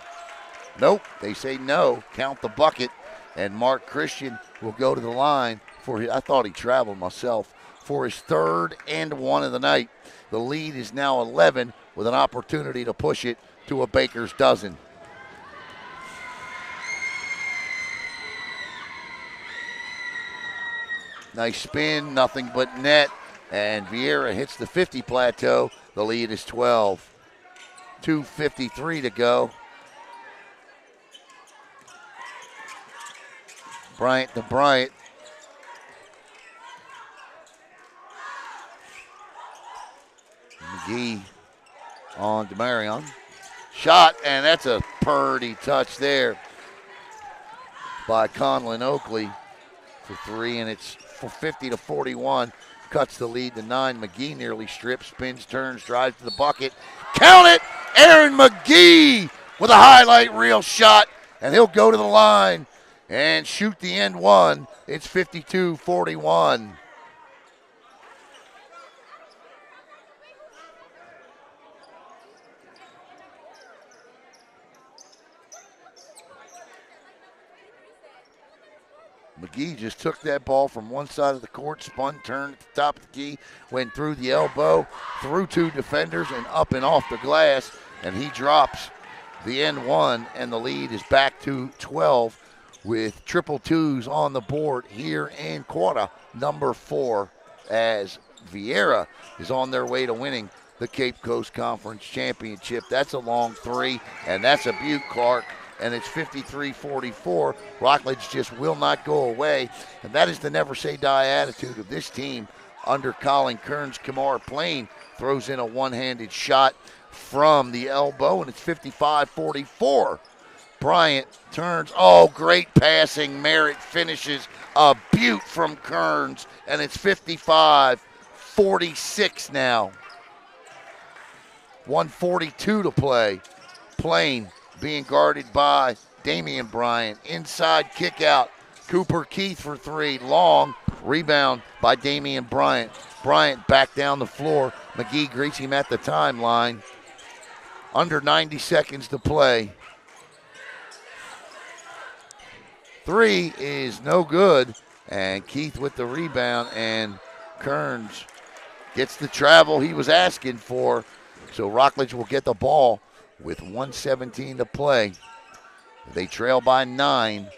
Nope, they say no. Count the bucket. And Mark Christian will go to the line. I thought he traveled myself, for his 3rd and 1 of the night. The lead is now 11 with an opportunity to push it to a baker's dozen. Nice spin, nothing but net, and Viera hits the 50 plateau. The lead is 12. 2:53 to go. Bryant to Bryant. McGee on Demarion. Shot, and that's a purty touch there by Conlon Oakley for 3, and it's 50-41. Cuts the lead to 9. McGee nearly strips, spins, turns, drives to the bucket. Count it! Aaron McGee with a highlight reel shot, and he'll go to the line and shoot the end one. It's 52-41. McGee just took that ball from one side of the court, spun, turned at the top of the key, went through the elbow, through 2 defenders, and up and off the glass, and he drops the end one, and the lead is back to 12 with triple twos on the board here in quarter number 4 as Viera is on their way to winning the Cape Coast Conference Championship. That's a long 3, and that's a beaut, Clark. And it's 53-44. Rockledge just will not go away. And that is the never say die attitude of this team under Colin Kearns. Kamar Plain throws in a one-handed shot from the elbow, and it's 55-44. Bryant turns. Oh, great passing. Merritt finishes a beaut from Kearns, and it's 55-46 now. 142 to play. Plain being guarded by Damian Bryant. Inside kick out. Cooper Keith for three. Long rebound by Damian Bryant. Bryant back down the floor. McGee greets him at the timeline. Under 90 seconds to play. Three is no good. And Keith with the rebound. And Kearns gets the travel he was asking for. So Rockledge will get the ball with 1:17 to play. They trail by 9.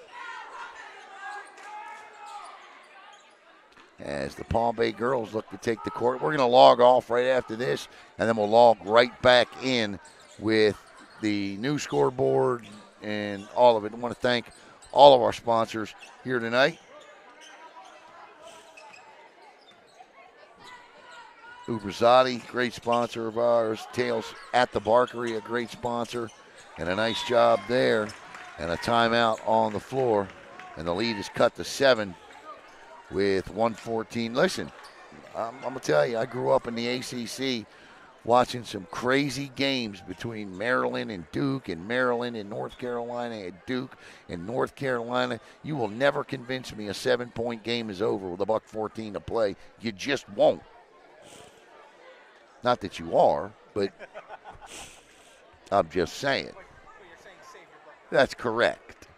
As the Palm Bay girls look to take the court. We're going to log off right after this, and then we'll log right back in with the new scoreboard and all of it. I want to thank all of our sponsors here tonight. Ubrizati, great sponsor of ours. Tails at the Barkery, a great sponsor. And a nice job there. And a timeout on the floor. And the lead is cut to 7 with 1:14. Listen, I'm going to tell you, I grew up in the ACC watching some crazy games between Maryland and Duke, and Maryland and North Carolina, and Duke and North Carolina. You will never convince me a 7-point game is over with $1:14 to play. You just won't. Not that you are, but I'm just saying. That's correct.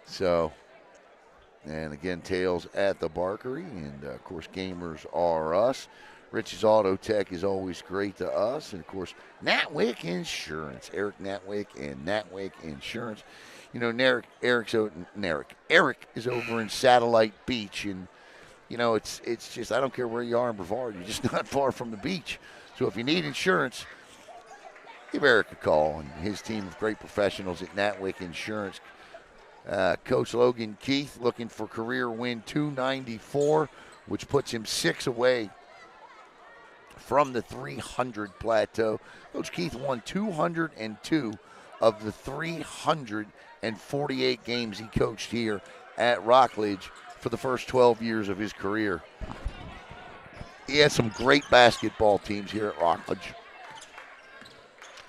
So, and again, Tails at the Barkery, and of course, Gamers R Us. Rich's Auto Tech is always great to us, and of course, Natwick Insurance. Eric Natwick and Natwick Insurance. You know, Eric is over in Satellite Beach, and you know, it's just, I don't care where you are in Brevard, you're just not far from the beach. So if you need insurance, give Eric a call and his team of great professionals at Natwick Insurance. Coach Logan Keith looking for career win 294, which puts him 6 away from the 300 plateau. Coach Keith won 202 of the 348 games he coached here at Rockledge for the first 12 years of his career. He had some great basketball teams here at Rockledge.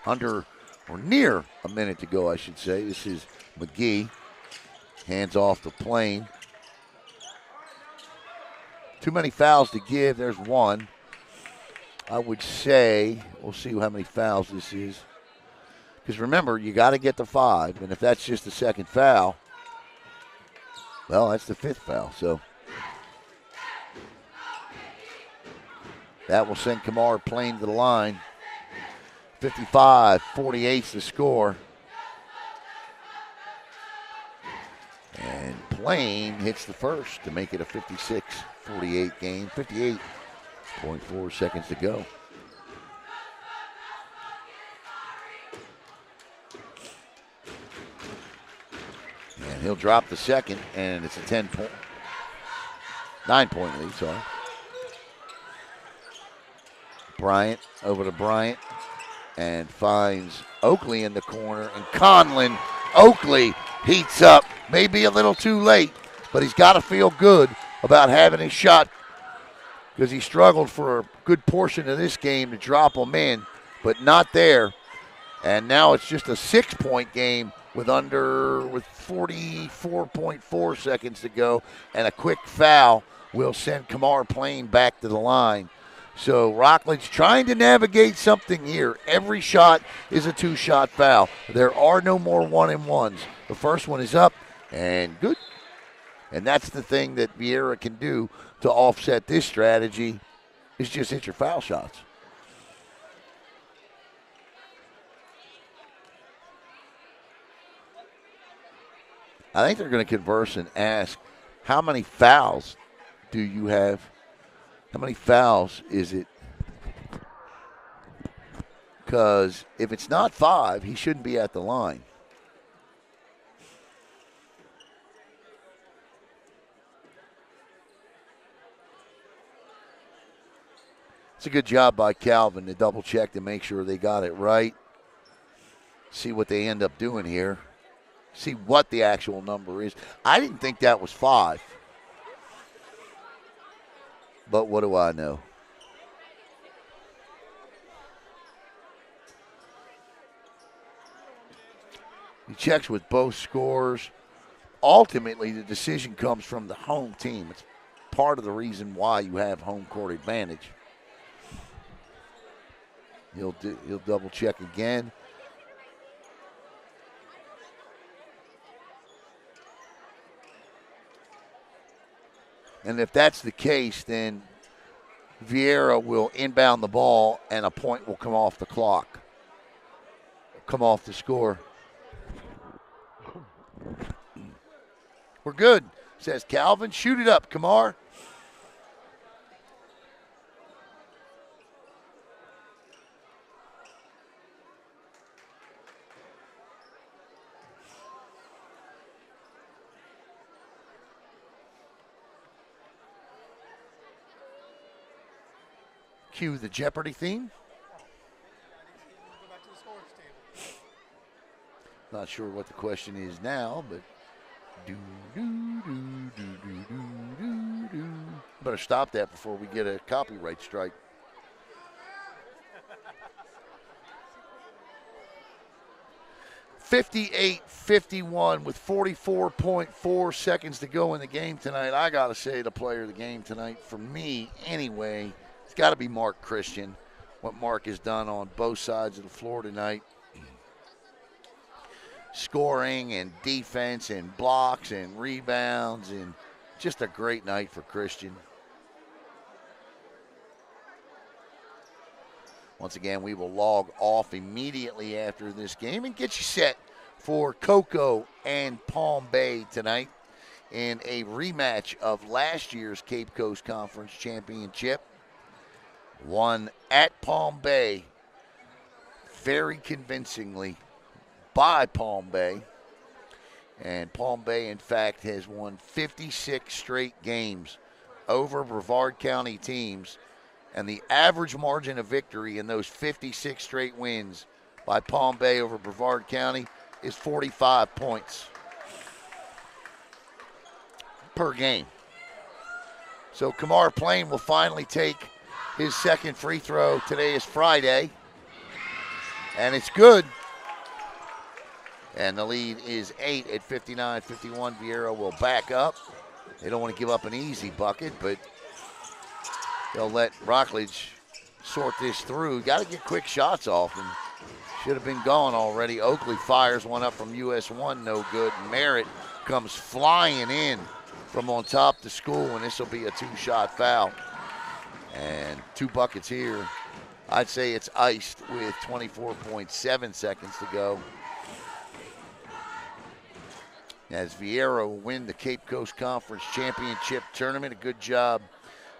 Under, or near a minute to go, I should say. This is McGee. Hands off the Plain. Too many fouls to give. There's one. I would say, we'll see how many fouls this is. Because remember, you got to get the 5. And if that's just the second foul, well, that's the 5th foul. So that will send Kamar Plain to the line. 55-48 is the score. And Plain hits the first to make it a 56-48 game. 58.4 seconds to go. And he'll drop the second, and it's a 9-point lead, sorry. Bryant over to Bryant and finds Oakley in the corner, and Conlon. Oakley heats up, maybe a little too late, but he's got to feel good about having his shot because he struggled for a good portion of this game to drop them in, but not there. And now it's just a 6-point game with 44.4 seconds to go, and a quick foul will send Kamar Plain back to the line. So Rockledge trying to navigate something here. Every shot is a 2-shot foul. There are no more 1-and-1s. The first one is up and good. And that's the thing that Viera can do to offset this strategy is just hit your foul shots. I think they're going to converse and ask, how many fouls do you have? How many fouls is it? Because if it's not 5, he shouldn't be at the line. It's a good job by Calvin to double check to make sure they got it right. See what they end up doing here. See what the actual number is. I didn't think that was 5. But what do I know? He checks with both scores. Ultimately, the decision comes from the home team. It's part of the reason why you have home court advantage. He'll double check again. And if that's the case, then Viera will inbound the ball and a point will come off the clock. Come off the score. We're good, says Calvin. Shoot it up, Kamar. Cue the Jeopardy theme. Go back to the scores table. Not sure what the question is now, but better stop that before we get a copyright strike. (58-51) with 44.4 seconds to go in the game tonight. I got to say the player of the game tonight, for me anyway, it's got to be Mark Christian. What Mark has done on both sides of the floor tonight. Scoring and defense and blocks and rebounds, and just a great night for Christian. Once again, we will log off immediately after this game and get you set for Cocoa and Palm Bay tonight in a rematch of last year's Cape Coast Conference Championship. Won at Palm Bay very convincingly by Palm Bay. And Palm Bay, in fact, has won 56 straight games over Brevard County teams. And the average margin of victory in those 56 straight wins by Palm Bay over Brevard County is 45 points per game. So Kamar Plain will finally take his second free throw. Today is Friday, and it's good. And the lead is 8 at 59-51. Viera will back up. They don't want to give up an easy bucket, but they'll let Rockledge sort this through. Got to get quick shots off, and should have been gone already. Oakley fires one up from US1, no good. Merritt comes flying in from on top the school, and this will be a 2-shot foul. And 2 buckets here. I'd say it's iced with 24.7 seconds to go. As Viera will win the Cape Coast Conference Championship Tournament. A good job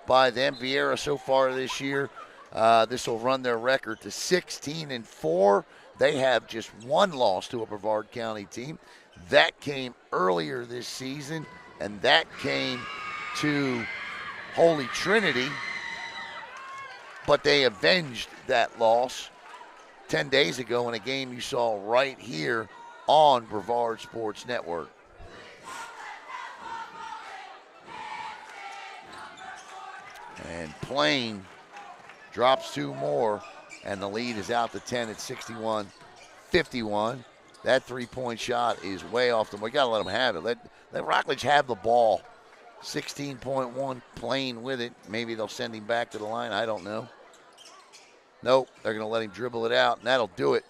by them. Viera so far this year, this will run their record to 16-4. They have just 1 loss to a Brevard County team. That came earlier this season, and that came to Holy Trinity. But they avenged that loss 10 days ago in a game you saw right here on Brevard Sports Network. And Plain drops 2 more, and the lead is out to 10 at 61-51. That 3-point shot is way off the mark. We got to let them have it. Let Rockledge have the ball. 16.1, Plain with it. Maybe they'll send him back to the line. I don't know. Nope, they're going to let him dribble it out, and that'll do it.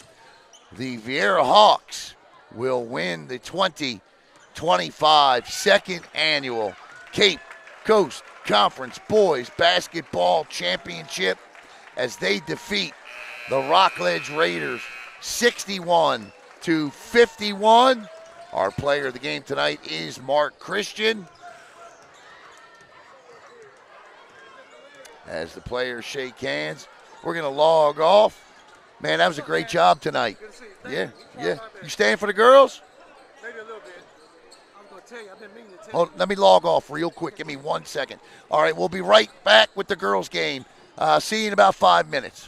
The Viera Hawks will win the 2025 second annual Cape Coast Conference Boys Basketball Championship as they defeat the Rockledge Raiders 61-51. Our player of the game tonight is Mark Christian. As the players shake hands, we're going to log off. Man, that was a great job tonight. Yeah. You staying for the girls? Maybe a little bit. I was going to tell you, I've been meaning to tell Hold, let me log off real quick. Give me 1 second. All right, we'll be right back with the girls' game See you in about 5 minutes.